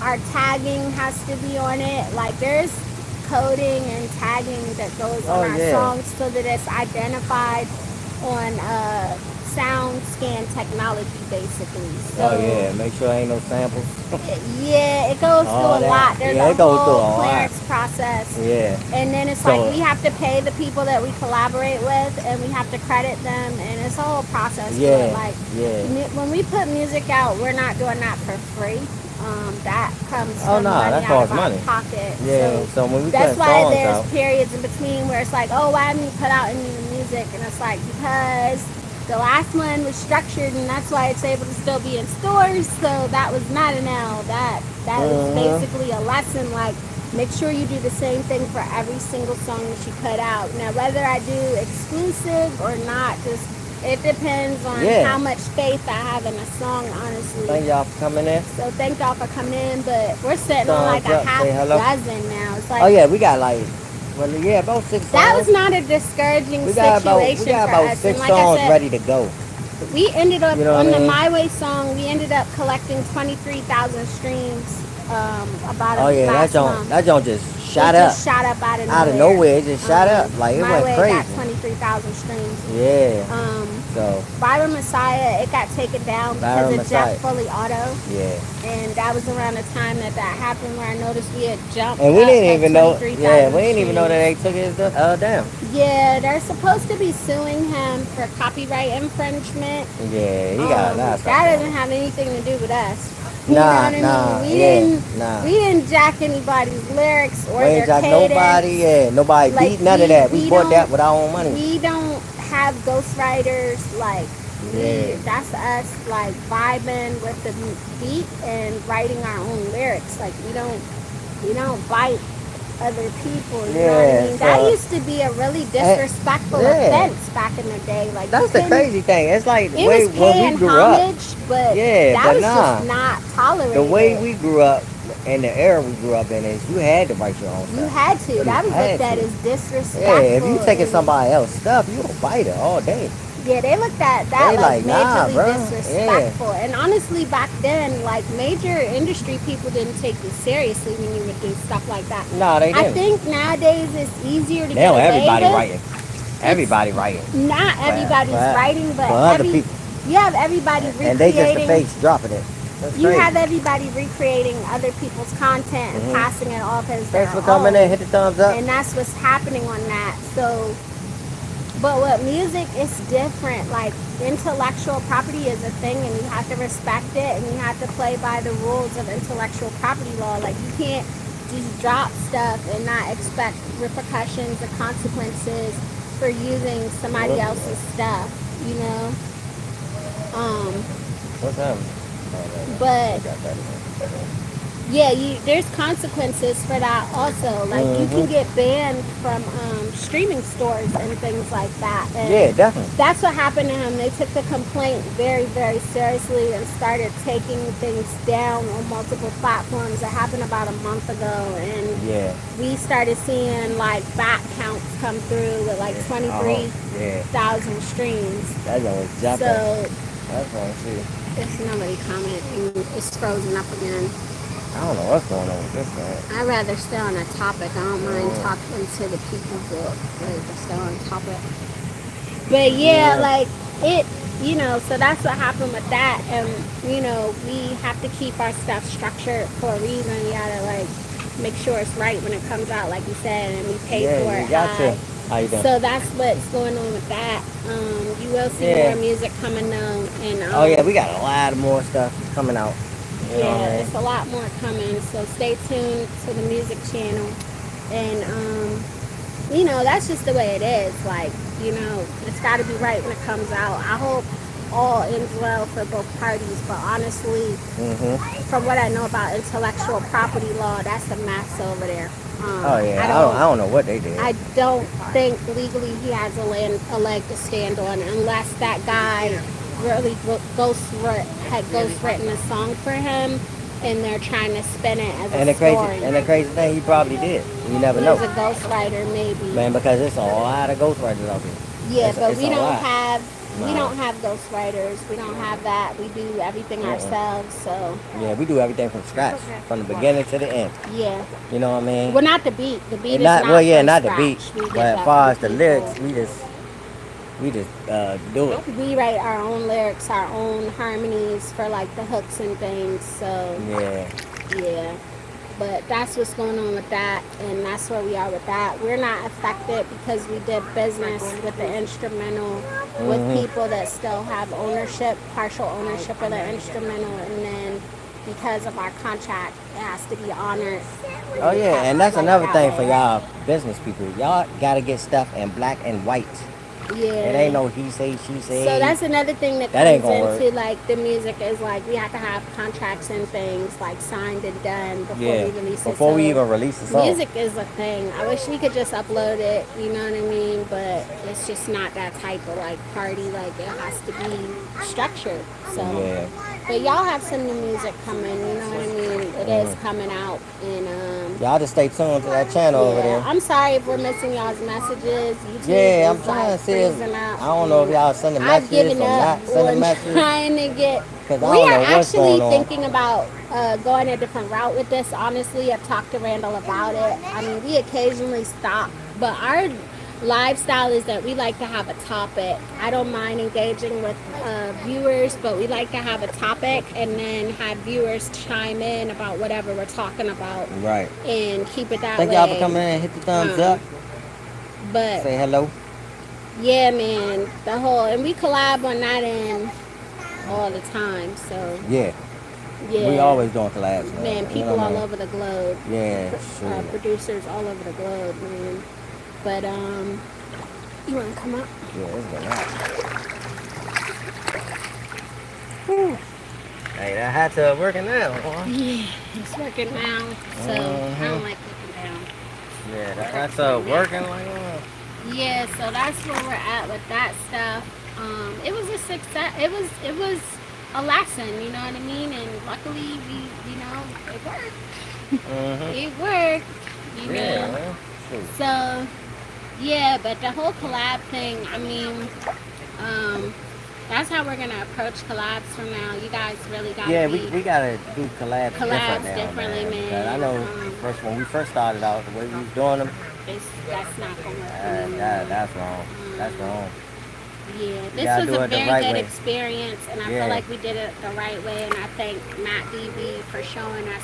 our tagging has to be on it. Like there's coding and tagging that goes on our songs so that it's identified on sound scan technology basically. So make sure there ain't no samples. it goes through a lot. There's a it goes through whole a lot. clearance process. Yeah. And then it's So- like we have to pay the people that we collaborate with, and we have to credit them, and it's a whole process. to it. Like when we put music out, we're not doing that for free. That comes from money that out costs of our money. pocket. Yeah, so when we That's put why songs there's out, periods in between where it's like, oh, why haven't you put out any new music? And it's like, because the last one was structured, and that's why it's able to still be in stores. So that was not an L. That is basically a lesson. Like, make sure you do the same thing for every single song that you put out. Now, whether I do exclusive or not, just it depends on how much faith I have in a song, honestly. thank y'all for coming in. So thank y'all for coming in, but we're sitting on like Thumbs a up, half say hello. dozen now. It's like, Oh yeah, we got like, about 6 songs. that was not a discouraging we got situation about for us. 6 And like I songs said, ready to go. we ended up You know on what I the mean? My Way song. We ended up collecting 23,000 streams about Oh yeah, last that month. joint just shot up. Just shot up out of nowhere. Out of nowhere, it just shot up. Like, it My went Way crazy. got 23,000 streams. Yeah. So Byron Messiah, it got taken down because of Jeff Fully Auto. Yeah. And that was around the time that happened where I noticed we had jumped. And we didn't even know. Yeah, we didn't streams. even know that they took his down. Yeah, they're supposed to be suing him for copyright infringement. Yeah, he got that. That doesn't have anything to do with us. You Nah, know what I mean? We didn't jack anybody's lyrics or their jack cadence. Nobody, nobody Like, beat none of that. We bought that with our own money. We don't have ghostwriters, like, that's us, like, vibing with the beat and writing our own lyrics. Like, we don't bite other people, you know what I mean? That used to be a really disrespectful offense back in the day. Like, that's the crazy thing. It's like it was paying homage, but that was just not tolerated. The way we grew up and the era we grew up in is you had to write your own stuff. You had to. That was looked at as disrespectful. Yeah, if you taking somebody else's stuff, you a biter all day. Yeah, they looked at that like majorly disrespectful. And honestly, back then, like, major industry people didn't take you seriously when you would do stuff like that. No, they didn't. I think nowadays it's easier to now get away everybody with. writing. Everybody writing. Not everybody's writing, but other people. You have everybody recreating. And they just the face dropping it. You have everybody recreating other people's content and passing it off as their own. Thanks for coming in. Hit the thumbs up. And that's what's happening on that. So, but with music, it's different. Like, intellectual property is a thing, and you have to respect it, and you have to play by the rules of intellectual property law. Like, you can't just drop stuff and not expect repercussions or consequences for using somebody else's stuff, you know? What's that? But yeah, there's consequences for that also. Like, you can get banned from streaming stores and things like that. And yeah, definitely. That's what happened to him. They took the complaint very, very seriously and started taking things down on multiple platforms. It happened about a month ago, and we started seeing like back counts come through with like 23,000 streams. That's always jumping. So that's what I see. There's nobody commenting. It's frozen up again. I don't know what's going on with this thing. I'd rather stay on a topic. I don't mind talking to the people, but stay on topic. But like it, you know, so that's what happened with that. And, you know, we have to keep our stuff structured for a reason. You gotta, like, make sure it's right when it comes out, like you said, and we pay for it. How you doing? So that's what's going on with that. You will see more music coming though. And we got a lot more stuff coming out. It's a lot more coming. So stay tuned to the music channel. And you know, that's just the way it is. Like, you know, it's got to be right when it comes out. I hope all ends well for both parties, but honestly, from what I know about intellectual property law, that's a mess over there. I don't know what they did. I don't think legally he has a leg to stand on unless that guy really had ghostwritten a song for him, and they're trying to spin it as a story. And the crazy thing, he probably did. You never know. He's a ghostwriter, maybe. Man, because it's a lot of ghostwriters out there. Yeah, but we don't have ghostwriters. We don't have that. We do everything ourselves. So yeah, we do everything from scratch, from the beginning to the end. Yeah. You know what I mean? Well, not the beat. The beat is not the beat. But as far as the lyrics, we just do it. We write our own lyrics, our own harmonies for like the hooks and things. So yeah. But that's what's going on with that, and that's where we are with that. We're not affected because we did business with the instrumental with people that still have ownership, partial ownership of the instrumental, and then because of our contract, it has to be honored. Oh yeah, and that's another thing for y'all business people. Y'all gotta get stuff in black and white. Yeah. It ain't no he say, she say. So that's another thing that comes into like the music is like we have to have contracts and things like signed and done before we release it. Before we even release the song. Music is a thing. I wish we could just upload it, you know what I mean? But it's just not that type of like party. Like it has to be structured. So but y'all have some new music coming, you know what I mean? It is coming out, and y'all just stay tuned to that channel over there. I'm sorry if we're missing y'all's messages. YouTube I'm trying to see. I don't know if y'all sending I've messages given or up not sending on messages. trying to get Because I We don't are know what's actually going on. thinking about going a different route with this. Honestly, I've talked to Randall about it. I mean, we occasionally stop, but our lifestyle is that we like to have a topic. I don't mind engaging with viewers, but we like to have a topic and then have viewers chime in about whatever we're talking about. Right. And keep it that Thank way. y'all for coming in. Hit the thumbs up. But say hello. Yeah, man. And we collab on that end all the time. So yeah. We always doing collabs, man. Man, people all over the globe. Yeah, sure. Producers all over the globe, man. But you wanna come up? Yeah, it's going out. Whew. Hey, that hot tub working now, huh? Yeah, it's working now. So I don't like looking down. Yeah, that hot tub working like Yeah, so that's where we're at with that stuff. It was a success. It was a lesson, you know what I mean? And luckily, it worked. It worked, you know. Man. So, yeah, but the whole collab thing, I mean, that's how we're gonna approach collabs from now. You guys really gotta we gotta do collabs differently, man. I know when we first started out, the way we was doing them, that's not gonna work. That's wrong. That's wrong. Yeah, this was a very good experience, and I feel like we did it the right way, and I thank Matt DB for showing us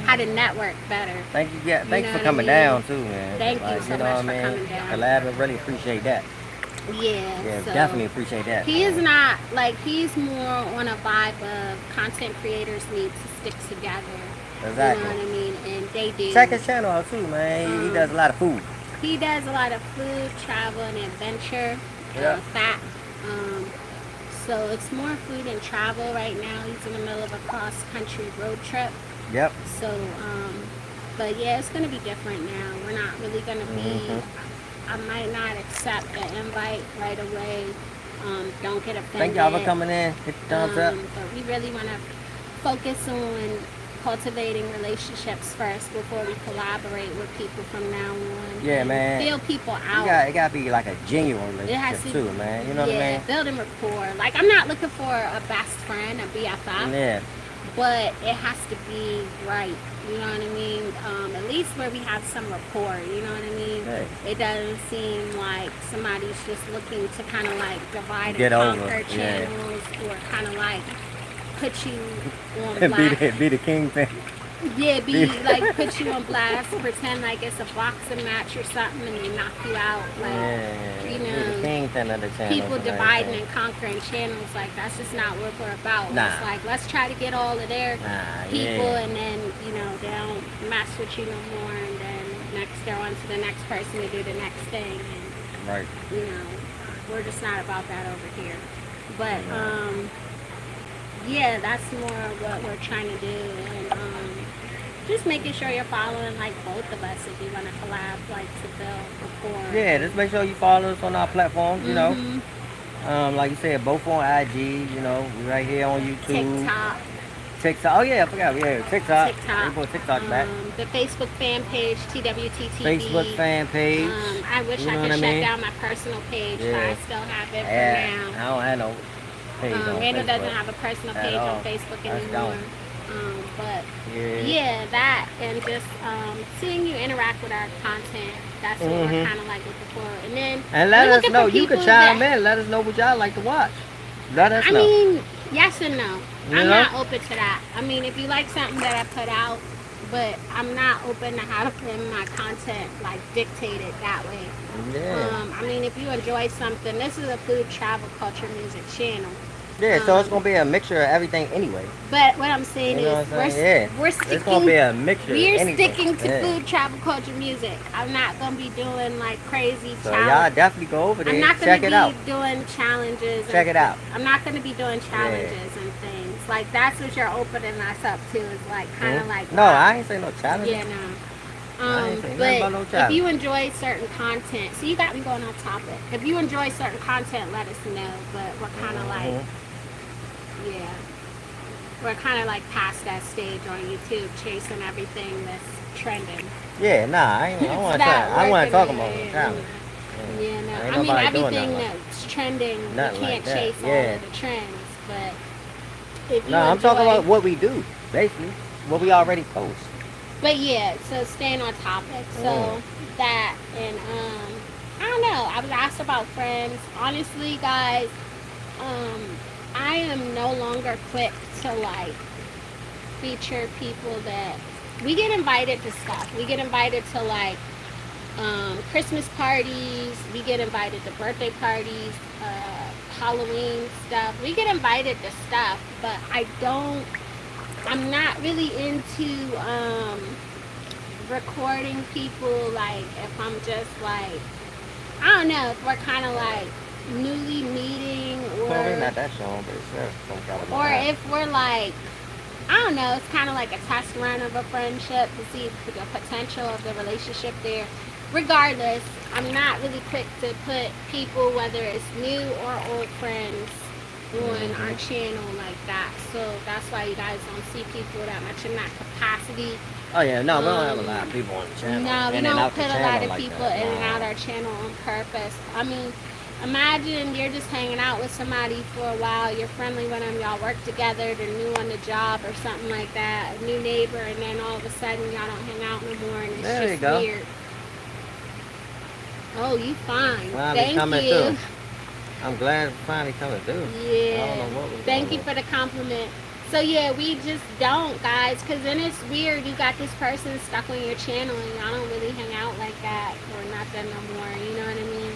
how to network better. Thank you. Yeah, thanks for coming down too, man. Thank you so much for coming down. Collab, I really appreciate that. Yeah, so definitely appreciate that. He is not he's more on a vibe of content creators need to stick together. Exactly. You know what I mean? And they do. Check his channel out too, man. He does a lot of food. He does a lot of food, travel, and adventure. Fat. So it's more food and travel right now. He's in the middle of a cross-country road trip. Yep. So, but yeah, it's gonna be different now. We're not really gonna be. I might not accept the invite right away. Don't get offended. Thank y'all for coming in. Hit the thumbs up. But we really want to focus on cultivating relationships first before we collaborate with people from now on. Yeah, man. Feel people out. It gotta be like a genuine relationship too, man. You know what I mean? Building rapport. Like, I'm not looking for a best friend, a BFF. Yeah. But it has to be right. You know what I mean? At least where we have some rapport. You know what I mean? Hey. It doesn't seem like somebody's just looking to kind of like divide Get and over. conquer channels, or kind of like put you on blast. be the kingpin. Yeah, put you on blast, pretend like it's a boxing match or something, and they knock you out. Like, you know, be the kingpin of the channel. People dividing and conquering channels, like, that's just not what we're about. Nah. It's like, let's try to get all of their people, and then, you know, they don't mess with you no more, and then next they're on to the next person to do the next thing. And, right. You know, we're just not about that over here. But, yeah, that's more what we're trying to do, and just making sure you're following like both of us if you want to collab, like to build rapport. Yeah, just make sure you follow us on our platforms. You know, like you said, both on IG. You know, we right here on YouTube. TikTok. Oh yeah, I forgot. Yeah, TikTok. We put TikTok back. The Facebook fan page, TWTtv. Facebook fan page. I wish I could shut down my personal page, but I still have it for now. I don't have no. Randall doesn't have a personal page on Facebook anymore. But yeah, that and just seeing you interact with our content, that's what we're kind of like looking for. And then let us know. You can chime in. Let us know what y'all like to watch. Let us know. I mean, yes and no. I'm not open to that. I mean, if you like something that I put out, but I'm not open to having my content like dictated that way. Yeah. I mean, if you enjoy something, this is a food, travel, culture, music channel. Yeah, so it's gonna be a mixture of everything anyway. But what I'm saying is, we're sticking. It's gonna be a mixture. We're sticking to food, travel, culture, music. I'm not gonna be doing like crazy. So y'all definitely go over there. I'm not check it out. Gonna be doing challenges. Check it out. I'm not gonna be doing challenges and things like that's what you're opening us up to. Is like kind of like. No, I ain't saying no challenge. Yeah, no. But if you enjoy certain content, so you got me going on topic. If you enjoy certain content, let us know. But we're kind of like. Yeah, we're kind of like past that stage on YouTube, chasing everything that's trending. Yeah, I want to talk about it. Yeah, no. I mean, everything that's trending, we can't chase all of the trends, but if you No, I'm talking about what we do, basically. What we already post. But yeah, so staying on topic. So that and I don't know. I was asked about friends. Honestly, guys, I am no longer quick to like feature people that we get invited to stuff. We get invited to like Christmas parties. We get invited to birthday parties, Halloween stuff. We get invited to stuff, but I'm not really into recording people. Like if I'm just like, I don't know, if we're kind of like newly meeting, or Well, we're not that strong, but it's some kind of or if we're like, I don't know, it's kind of like a test run of a friendship to see the potential of the relationship there. Regardless, I'm not really quick to put people, whether it's new or old friends, on our channel like that. So that's why you guys don't see people that much in that capacity. Oh yeah, no, we don't have a lot of people on the channel. No, we in and don't out the put a channel lot of like people that. in and No. out our channel on purpose. I mean, imagine you're just hanging out with somebody for a while, you're friendly with them, y'all work together, they're new on the job or something like that, a new neighbor, and then all of a sudden y'all don't hang out no more, and it's There you just go. weird. Oh, you fine. Finally Thank coming you. through. I'm glad it's finally coming through. Yeah. I don't know what was Thank going you for the compliment. So yeah, we just don't, guys, because then it's weird. You got this person stuck on your channel, and y'all don't really hang out like that or nothing no more. You know what I mean?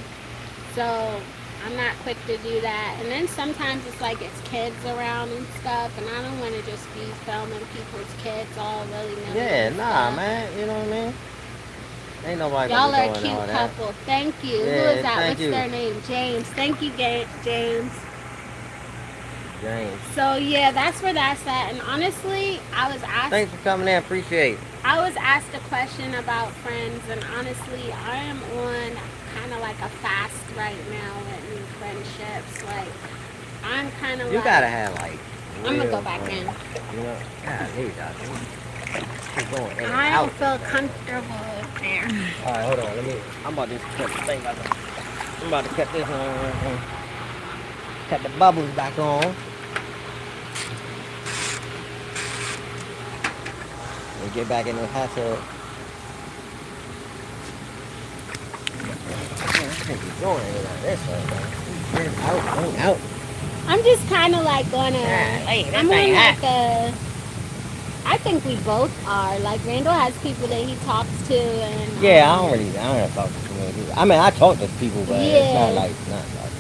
So I'm not quick to do that. And then sometimes it's like it's kids around and stuff, and I don't want to just be filming people's kids all willy-nilly. Yeah, and nah, stuff. man. You know what I mean? Ain't nobody Y'all gonna are be a doing all cute that. couple. Thank you. Who Yeah, is that? thank What's you. their name? James. Thank you, James. James. So yeah, that's where that's at. And honestly, I was asked. Thanks for coming in. Appreciate it. I was asked a question about friends, and honestly, I am on kind of like a fast right now with new friendships. Like, I'm kind of You like. gotta have like. I'm gonna real go back in. friends. You know? God, there you go. Keep going in and I out. don't feel comfortable there. All right, hold on. I'm about to cut the thing back on. I'm about to cut this on. Cut the bubbles back on. And get back in the hot tub. I think he's going like this way, man. Out. I'm just kind of like gonna. Hey, I'm on like a. I think we both are. Like Randall has people that he talks to, and Yeah, I don't have to talk to too many people. I mean, I talk to people, but it's Yeah. not like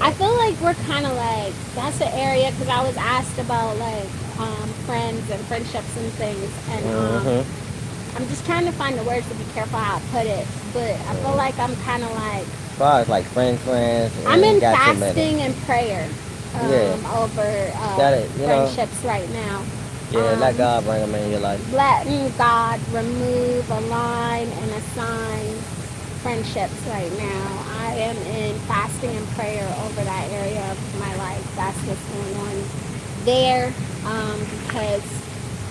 I feel like we're kind of like, that's an area, because I was asked about like friends and friendships and things, and I'm just trying to find the words to be careful how I put it, but I feel like I'm kind of like, as far as like friends. I'm in got too many. fasting and prayer over you know. friendships right now. Yeah, let God bring them in your life. Letting God remove, align, and assign friendships right now. I am in fasting and prayer over that area of my life. That's what's going on there. Because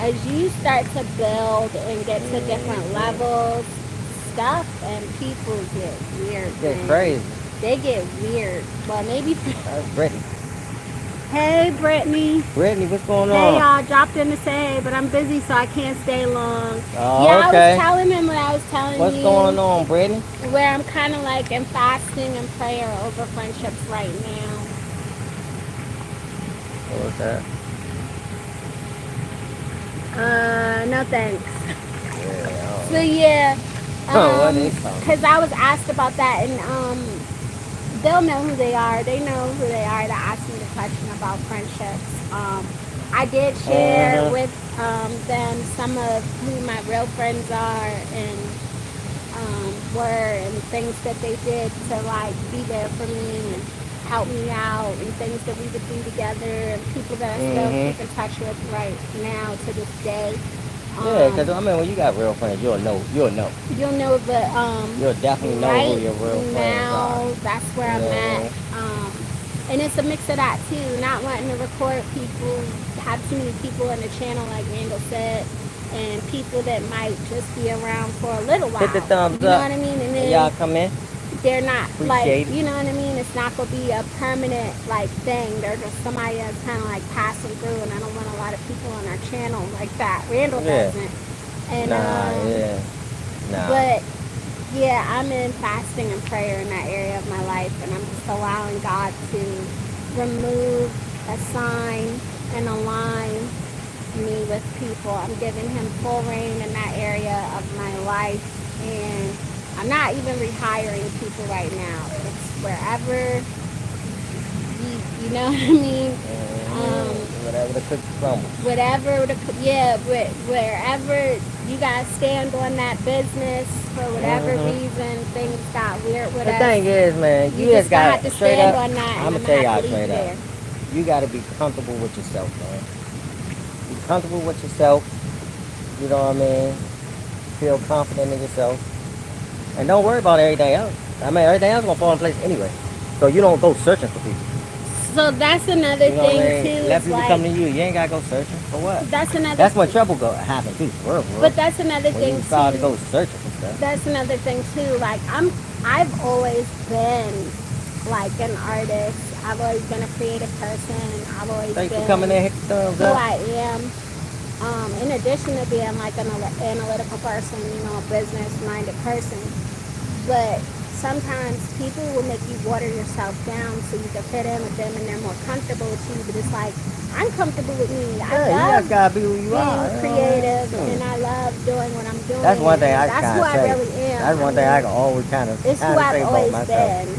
as you start to build and get to different levels, stuff and people get weird. Get man. crazy. They get weird. Well, maybe. That's Brittany. Hey, Brittany. Brittany, what's going Hey, on? y'all. Dropped in to say, but I'm busy, so I can't stay long. Oh, Yeah, okay. I was telling him what I was telling What's you. going on, Brittany? Where I'm kind of like in fasting and prayer over friendships right now. What's that? No thanks. Yeah. So yeah, What is talking? because I was asked about that, and they'll know who they are. They know who they are to ask me the question about friendships. I did share with them some of who my real friends are and were, and things that they did to like be there for me and help me out, and things that we would do together, and people that I still keep in touch with right now to this day. Yeah, because I mean, when you got real friends, you'll know. You'll know, but You'll definitely know right who your real friends now, are. that's where I'm at. And it's a mix of that too. Not wanting to record people, have too many people on the channel, like Randall said, and people that might just be around for a little while. Hit the thumbs you know up. what I mean? And then Y'all come in. they're not like, Appreciate it. you know what I mean? It's not gonna be a permanent like thing. They're just somebody that's kind of like passing through, and I don't want a lot of people on our channel like that. Randall Yeah. doesn't. And Nah. but yeah, I'm in fasting and prayer in that area of my life, and I'm just allowing God to remove, assign, and align me with people. I'm giving him full reign in that area of my life, and I'm not even rehiring people right now. It's wherever you know what I mean? Whatever the cookie crumbles. Wherever you guys stand on that business for whatever reason, things got weird with The us. thing is, man, You just got gotta to straight stand up. on that. I'm gonna tell y'all straight up. You gotta be comfortable with yourself, man. Be comfortable with yourself. You know what I mean? Feel confident in yourself, and don't worry about everything else. I mean, everything else gonna fall in place anyway. So you don't go searching for people. So that's another You know what I thing mean? too. Let is people like, come to you. You ain't gotta go searching for what. That's when trouble happen too. World. But that's another When thing you start too. to go searching for stuff. That's another thing too. Like I've always been like an artist. I've always been a creative person. I've always Thanks been for coming in. Hit the thumbs who up. I am. In addition to being like an analytical person, you know, a business-minded person, but sometimes people will make you water yourself down so you can fit in with them and they're more comfortable with you. But it's like, I'm comfortable with me. Yeah, I you love just gotta be who you are. being creative, and I love doing what I'm doing. That's one thing I That's kind who of I say. really am. That's one thing I can always kind of It's say who I've about always myself. been.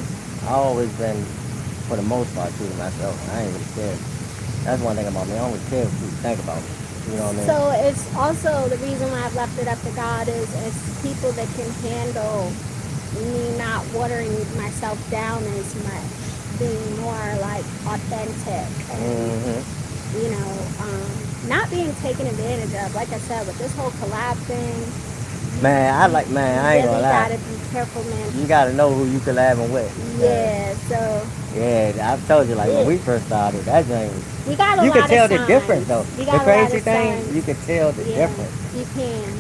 I've always been, for the most part, true to myself. I ain't really care. That's one thing about me. I don't really care what people think about me. You know what I mean? So it's also the reason why I've left it up to God is it's people that can handle me not watering myself down as much, being more like authentic and you know, not being taken advantage of. Like I said, with this whole collab thing, I ain't gonna lie. You gotta be careful, man. You gotta know who you collabing with. Yeah, so yeah, I've told you, like when we first started, that joint was. we got a You lot can tell of the signs. difference though. We The got a lot crazy of thing, signs. you can tell the difference You can.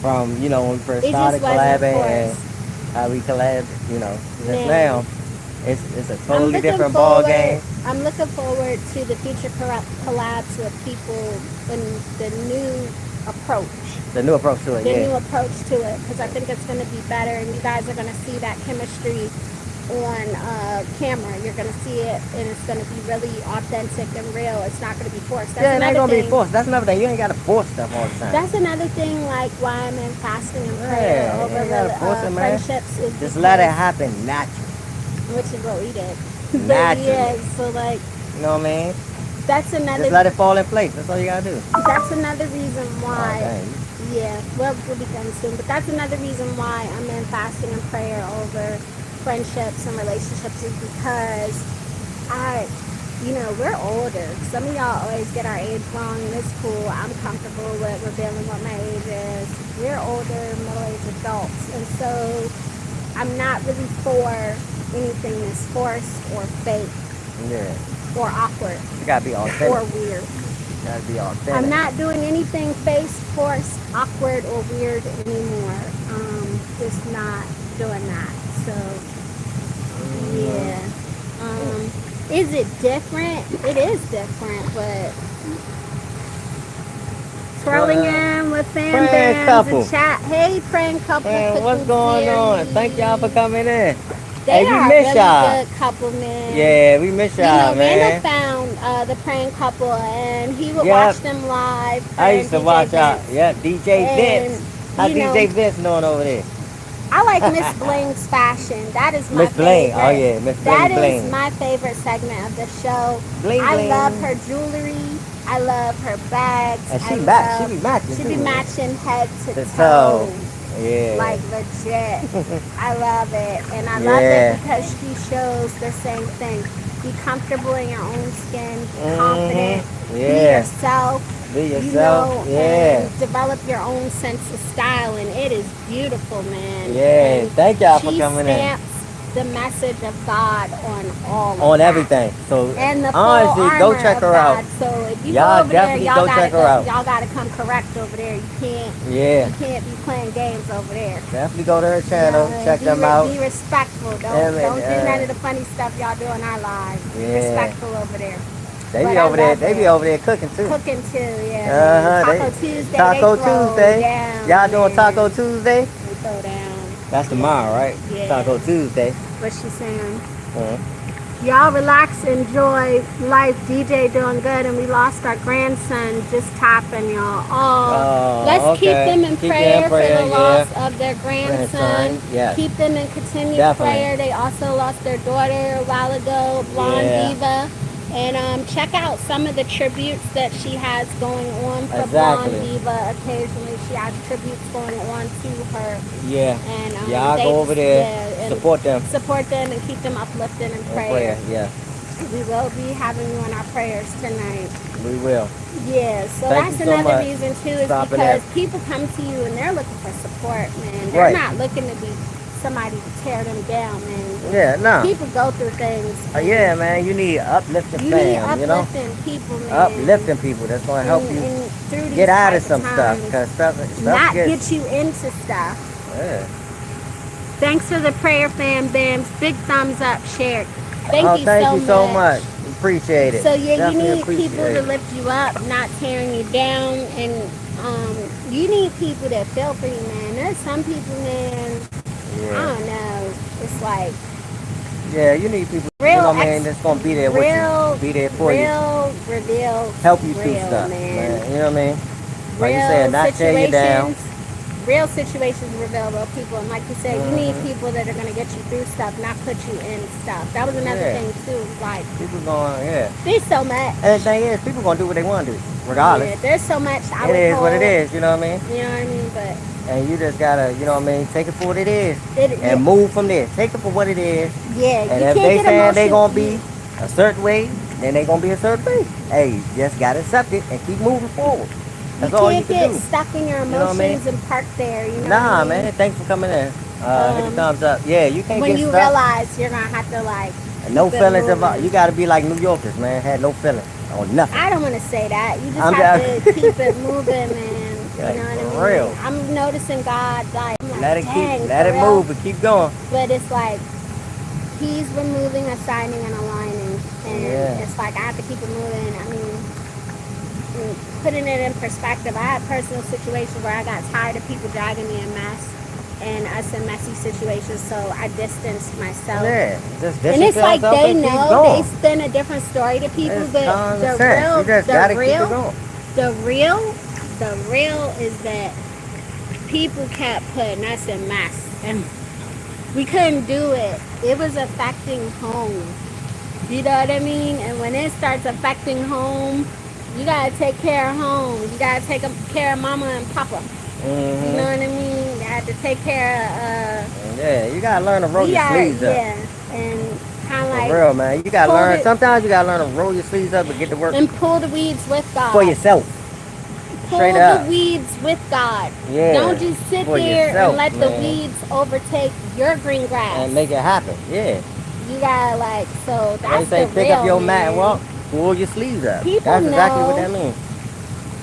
from when we first It started just wasn't collabing and forced. how we collab. Just Yeah. now, it's a totally different ball game. I'm looking forward to the future collabs with people and the new approach. The new approach to it, The yeah. new approach to it, because I think it's going to be better, and you guys are going to see that chemistry on camera. You're going to see it, and it's going to be really authentic and real. It's not going to be forced. That's Yeah, it ain't another gonna be thing. forced. That's another thing. You ain't gotta force stuff all the time. That's another thing, like why I'm in fasting and prayer Yeah, you over ain't gotta force it, man. friendships. Is Just let it because- happen naturally. Which is what we did. Naturally. Yeah, so like You know what I mean? that's another. Just let it fall in place. That's all you gotta do. That's another reason Oh, why. dang. Yeah, we'll be done soon. But that's another reason why I'm in fasting and prayer over friendships and relationships is because we're older. Some of y'all always get our age wrong, and it's cool. I'm comfortable with revealing what my age is. We're older, middle-aged adults, and so I'm not really for anything that's forced or fake Yeah. or awkward You gotta be authentic. or weird. You gotta be authentic. I'm not doing anything forced, awkward, or weird anymore. Just not doing that. So, yeah. Is it different? It is different, but twirling in with fan praying bands couple. and chat. Hey, praying couple. Man, what's cooking going on? series. Thank y'all for coming in. They Hey, we are a miss really y'all. good couple, man. Yeah, we miss y'all, Randall man. found the praying couple, and he would Yep. watch them live. I used to DJ watch out. Vince. Yeah, DJ And, Vince. How you know, DJ Vince doing over there? I like Miss Bling's fashion. That is my Miss Bling. favorite. Oh yeah, Miss Bling. That is Bling. my favorite segment of the show. Bling, I bling. love her jewelry. I love her bags. And she I be matching. She too, be man. matching head to The toe. toe. Yeah. Like legit. I love it. And I love Yeah. it because she shows the same thing. Be comfortable in your own skin. Be Mhm. confident. Be Yeah. yourself. Be yourself. Yeah. And develop your own sense of style. And it is beautiful, man. Yeah. And Thank y'all for she coming in. stamps the message of God on all of On that. everything. So And the full honestly, armor go check of her God. out. So if you Y'all go over there, definitely y'all go gotta check her out. Y'all gotta come correct over there. You can't. Yeah. You can't be playing games over there. Definitely go to her channel, check them out. Be respectful. Don't do none of the funny stuff y'all do in our lives. Be respectful over there. They be over there. They be over there cooking too. Cooking too, yeah. Taco Tuesday. Taco Tuesday. Down, y'all doing Taco Tuesday? We throw down. That's tomorrow, right? Yeah. Taco Tuesday. What she saying? Uh-huh. Y'all relax, enjoy life. DJ doing good, and we lost our grandson just tapping y'all. Oh, let's keep them in prayer for the loss of their grandson. Yes. Keep them in continued prayer. They also lost their daughter a while ago, Blonde Diva. And check out some of the tributes that she has going on for Blonde Diva. Occasionally, she has tributes going on to her. Yeah. And y'all go over there, support them. Support them and keep them uplifted in prayer. Yeah. We will be having you in our prayers tonight. We will. Yeah, so that's another reason too, is because people come to you and they're looking for support, man. They're not looking to be somebody to tear them down, man. Yeah, no. People go through things. Yeah, man. You need uplifting fam, you know? Uplifting people, man. Uplifting people. That's going to help you get out of some stuff. Cause stuff not get you into stuff. Yeah. Thanks for the prayer, fam bams. Big thumbs up, shared. Thank you so much. Appreciate it. So yeah, you need people to lift you up, not tearing you down, and you need people that feel for you, man. There's some people, man. I don't know. It's like you need people. That's gonna be there with you, be there for you, help you through stuff, man. You know what I mean? Like you said, not tear you down. Real situations reveal real people, and like you said, you need people that are gonna get you through stuff, not put you in stuff. That was another thing too. Like people going, there's so much. And the thing is, people gonna do what they want to do, regardless. Yeah, there's so much. It is what it is. You know what I mean? You know what I mean? But and you just gotta, you know what I mean, take it for what it is, and move from there. Take it for what it is. Yeah. And if they saying they gonna be a certain way, then they gonna be a certain way. Hey, you just gotta accept it and keep moving forward. That's all you can do. You can't get stuck in your emotions and park there. You know nah, man. Thanks for coming in. Hit the thumbs up. Yeah, you can't get stuck. When you realize you're gonna have to no feelings about. You gotta be like New Yorkers, man. Had no feelings on nothing. I don't want to say that. You just have to keep it moving, man. You know what I mean? Real. I'm noticing God, like, let it move, but keep going. But it's like He's removing, assigning, and aligning, and it's like I have to keep it moving. I mean, putting it in perspective, I had personal situations where I got tired of people dragging me in mess and us in messy situations, so I distanced myself. Yeah, just and it's like they know, they spin a different story to people, but the real is that people kept putting us in mess, and we couldn't do it. It was affecting home. You know what I mean? And when it starts affecting home, you gotta take care of home. You gotta take care of mama and papa. You know what I mean? You have to take care of you gotta learn to roll your sleeves up. And kind of like for real, man. You gotta learn. Sometimes you gotta learn to roll your sleeves up and get to work. And pull the weeds with God. For yourself. Pull the weeds with God. Yeah. Don't just sit there and let the weeds overtake your green grass. And make it happen. Yeah. You gotta so that's they say pick up your mat and walk. Pull your sleeves up. That's exactly what that means.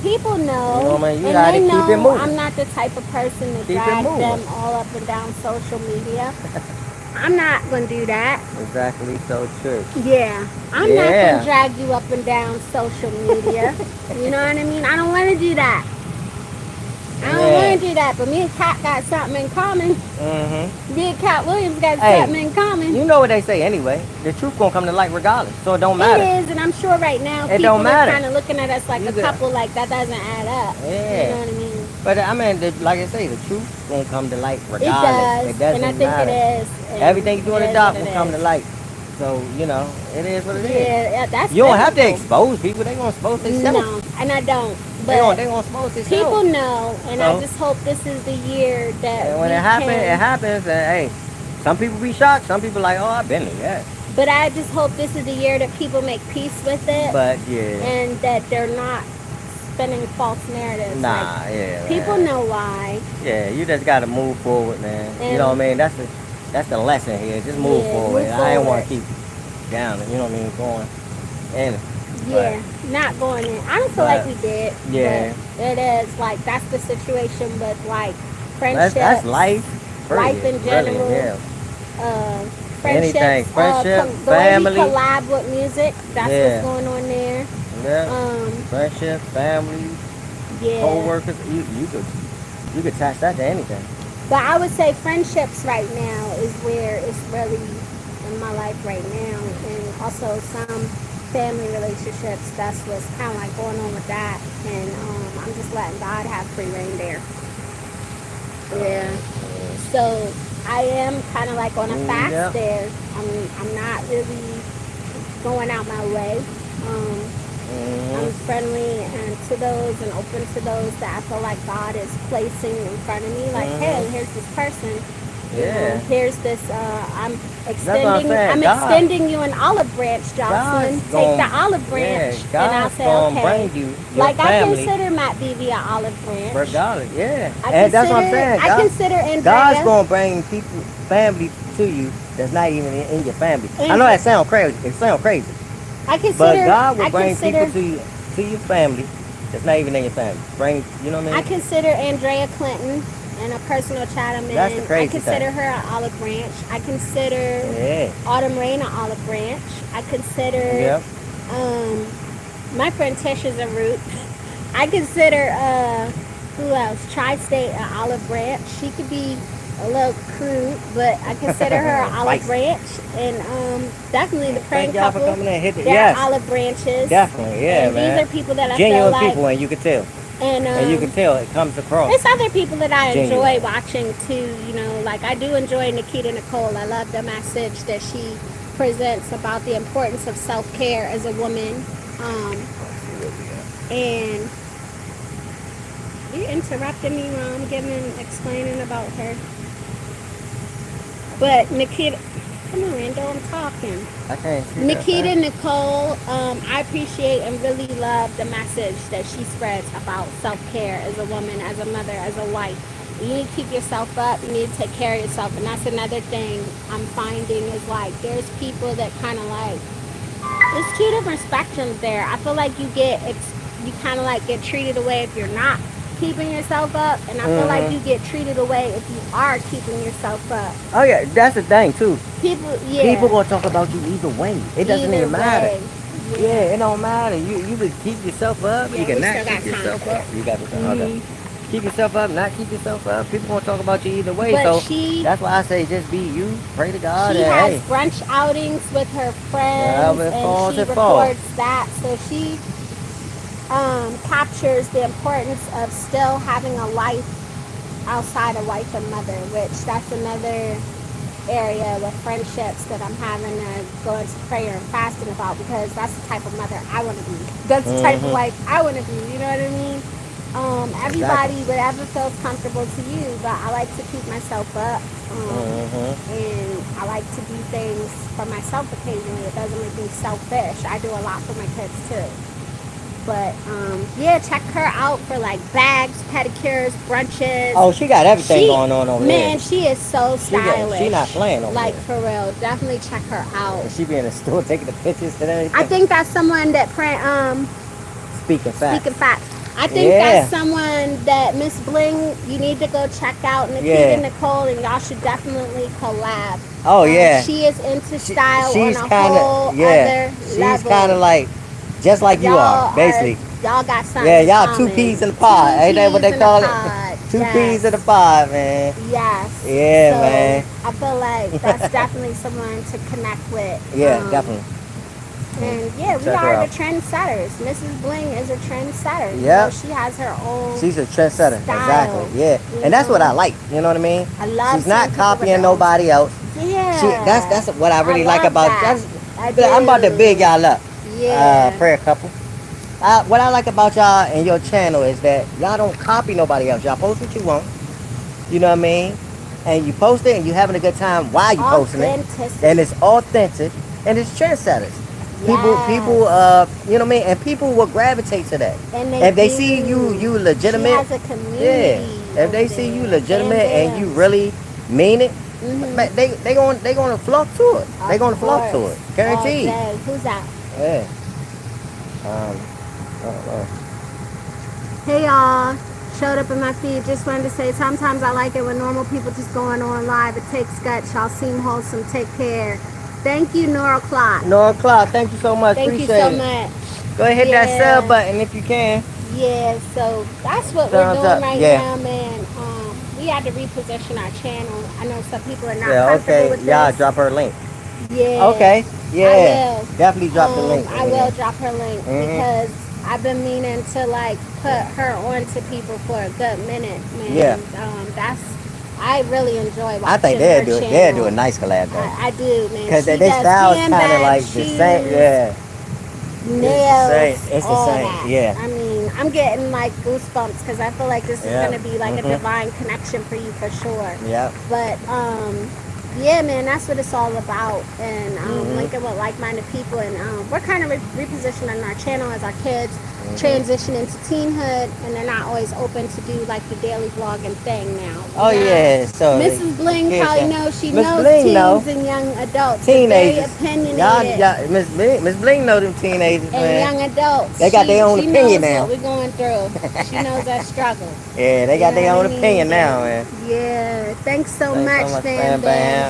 People know, you know what I mean? You and gotta they keep it know moving. I'm not the type of person to drag them all up and down social media. I'm not gonna do that. Exactly, so true. Yeah, I'm not gonna drag you up and down social media. You know what I mean? I don't want to do that. I don't want to do that, but me and Kat got something in common. Me and Kat Williams got something in common. You know what they say anyway. The truth gonna come to light regardless, so it don't matter. It is, and I'm sure right now people are kind of looking at us like a couple, like that doesn't add up. Yeah. You know what I mean? But I mean, like I say, the truth gonna come to light regardless. It does, and I think it is. Everything you do on the job will come to light. So, you know, it is what it is. Yeah, that's you don't have to expose people. They gonna expose themselves. No, and I don't. But they gonna expose themselves. People know, and I just hope this is the year that and when it happens, and hey, some people be shocked. Some people like, oh, I've been there. But I just hope this is the year that people make peace with it. But and that they're not spinning false narratives. Nah, people know why. Yeah, you just gotta move forward, man. And you know what I mean? That's the lesson here. Just move forward. I ain't want to keep down. You know what I mean? Going in. Yeah, not going in. I don't feel like we did. Yeah. But it is like that's the situation with like friendships. That's life. Life in general. Really, yeah. Friendships. Anything. Friendship, the family. way we collab with music. That's what's going on there. Yeah. Friendship, family. Yeah. Co-workers. You could attach that to anything. But I would say friendships right now is where it's really in my life right now, and also some family relationships. That's what's kind of like going on with that, and I'm just letting God have free reign there. Yeah. So I am kind of like on a fast there. I'm not really going out my way. I'm friendly and to those and open to those that I feel like God is placing in front of me. Like, hey, here's this person. Yeah. Here's this. I'm extending you an olive branch, Jocelyn. Take the olive branch, and I'll say, okay. Bring you like family. I consider Matt Beebe an olive branch. Regardless, yeah. And that's what I'm saying. I consider Andrea. God's gonna bring people, family to you that's not even in your family. I know that sounds crazy. It sounds crazy. But God will bring people to your family that's not even in your family. You know what I mean? I consider Andrea Clinton and a personal chat I'm in. That's the crazy I consider her an olive branch. I consider Autumn Rain an olive branch. I consider my friend Tisha's a root. I consider who else? Tri-State an olive branch. She could be a little crude, but I consider her an olive branch, and definitely the praying couple. They're olive branches. Definitely, yeah, and man. These are people that I genuine feel like people, and you can tell. And you can tell it comes across. There's other people that I enjoy watching too. You know, like I do enjoy Nikita Nicole. I love the message that she presents about the importance of self-care as a woman. And you interrupted me while I'm explaining about her. But Nikita, come on, Randall, I'm talking. I can't see Nikita Nicole, I appreciate and really love the message that she spreads about self-care as a woman, as a mother, as a wife. You need to keep yourself up. You need to take care of yourself. And that's another thing I'm finding is like there's people that kind of like, there's two different spectrums there. I feel like you kind of like get treated away if you're not keeping yourself up, and I feel like you get treated away if you are keeping yourself up. Oh yeah, that's the thing too. People gonna talk about you either way. It doesn't even matter. Yeah, it don't matter. You can keep yourself up. You can not keep yourself up. You got to keep yourself up, not keep yourself up. People gonna talk about you either way. But so that's why I say just be you. Pray to God. She has brunch outings with her friends, and she records that. So she captures the importance of still having a life outside of wife and mother, which that's another area with friendships that I'm having to go into prayer and fasting about, because that's the type of mother I want to be. That's the type of wife I want to be. You know what I mean? Everybody, whatever feels comfortable to you, but I like to keep myself up, and I like to do things for myself occasionally. It doesn't make me selfish. I do a lot for my kids too. But check her out for like bags, pedicures, brunches. Oh, she got everything going on over there. Man, she is so stylish. She not playing over like there. For real, definitely check her out. And she be in the store taking the pictures and everything. I think that's someone that Speaking facts. I think that's someone that Miss Bling, you need to go check out. Nikita Nicole, and y'all should definitely collab. Oh yeah. She is into style she's on a kinda, whole other level. She's kind of like. Just like you are, basically. Y'all got something. Yeah, y'all two peas in the pod. Ain't that what they call it? Two peas in the pod, man. Yes. Yeah, man. I feel like that's definitely someone to connect with. Yeah, definitely. And we are the trendsetters. Mrs. Bling is a trendsetter. Yeah. She has her own. She's a trendsetter. Style, exactly. Yeah. And that's what I like. You know what I mean? I love. She's not copying nobody else. Yeah. That's what I really like about. I'm about to big y'all up. Yeah. Prayer couple. What I like about y'all and your channel is that y'all don't copy nobody else. Y'all post what you want. You know what I mean? And you post it and you having a good time while you posting it. And it's authentic and it's trendsetters. Yes. People, you know what I mean? And people will gravitate to that. And if they see you legitimate. She has a community. Yeah. If they see you legitimate and you really mean it, Man, they gonna flock to it. They gonna flock to it. Guaranteed. All day. Who's that? Yeah. I don't know. Hey y'all, showed up in my feed. Just wanted to say sometimes I like it when normal people just going on live. It takes guts. Y'all seem wholesome. Take care. Thank you, Nora Clock. Nora Clock, thank you so much. Thank Appreciate you so it. much. Go ahead, hit that sub button if you can. Yeah, so that's what we're doing right now, man. We had to reposition our channel. I know some people are not comfortable with this. Y'all drop her link. Yeah. Okay. Yeah. I will. Definitely drop the link. I will drop her link because I've been meaning to like put her on to people for a good minute, man. Yeah. I really enjoy watching I think they'll do a nice collab though. I do, man. Because their style is kind of like the same. Yeah. Nails. It's the same. That. Yeah. I mean, I'm getting like goosebumps because I feel like this is going to be like a divine connection for you for sure. Yeah. But yeah, man, that's what it's all about. And linking with like-minded people, and we're kind of repositioning our channel as our kids transition into teenhood, and they're not always open to do like the daily vlogging thing now. Oh yeah, so Mrs. Bling probably knows. She knows Bling teens and young adults. Teenagers. Very opinionated. Y'all, Miss Bling know them teenagers, and man. young adults. They got their own opinion now. What we're going through. She knows our struggle. Yeah, they got their own opinion now, man. Yeah, thanks so much, Bam.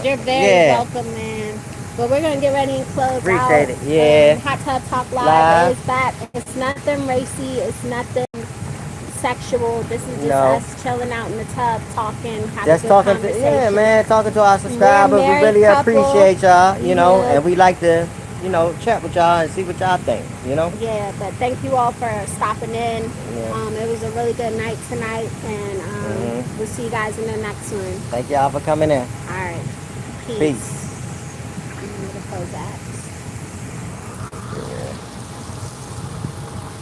You're very welcome, man. But we're going to get ready and close Appreciate out. it, yeah. Hot Tub Talk Live is back. It's nothing racy. It's nothing sexual. This is just us chilling out in the tub, talking, having just good talking conversation. man, talking to our subscribers. We really appreciate y'all, you know, and we like to, you know, chat with y'all and see what y'all think, you know. Yeah, but thank you all for stopping in. It was a really good night tonight, and we'll see you guys in the next one. Thank y'all for coming in. All right. Peace. I'm going to close that.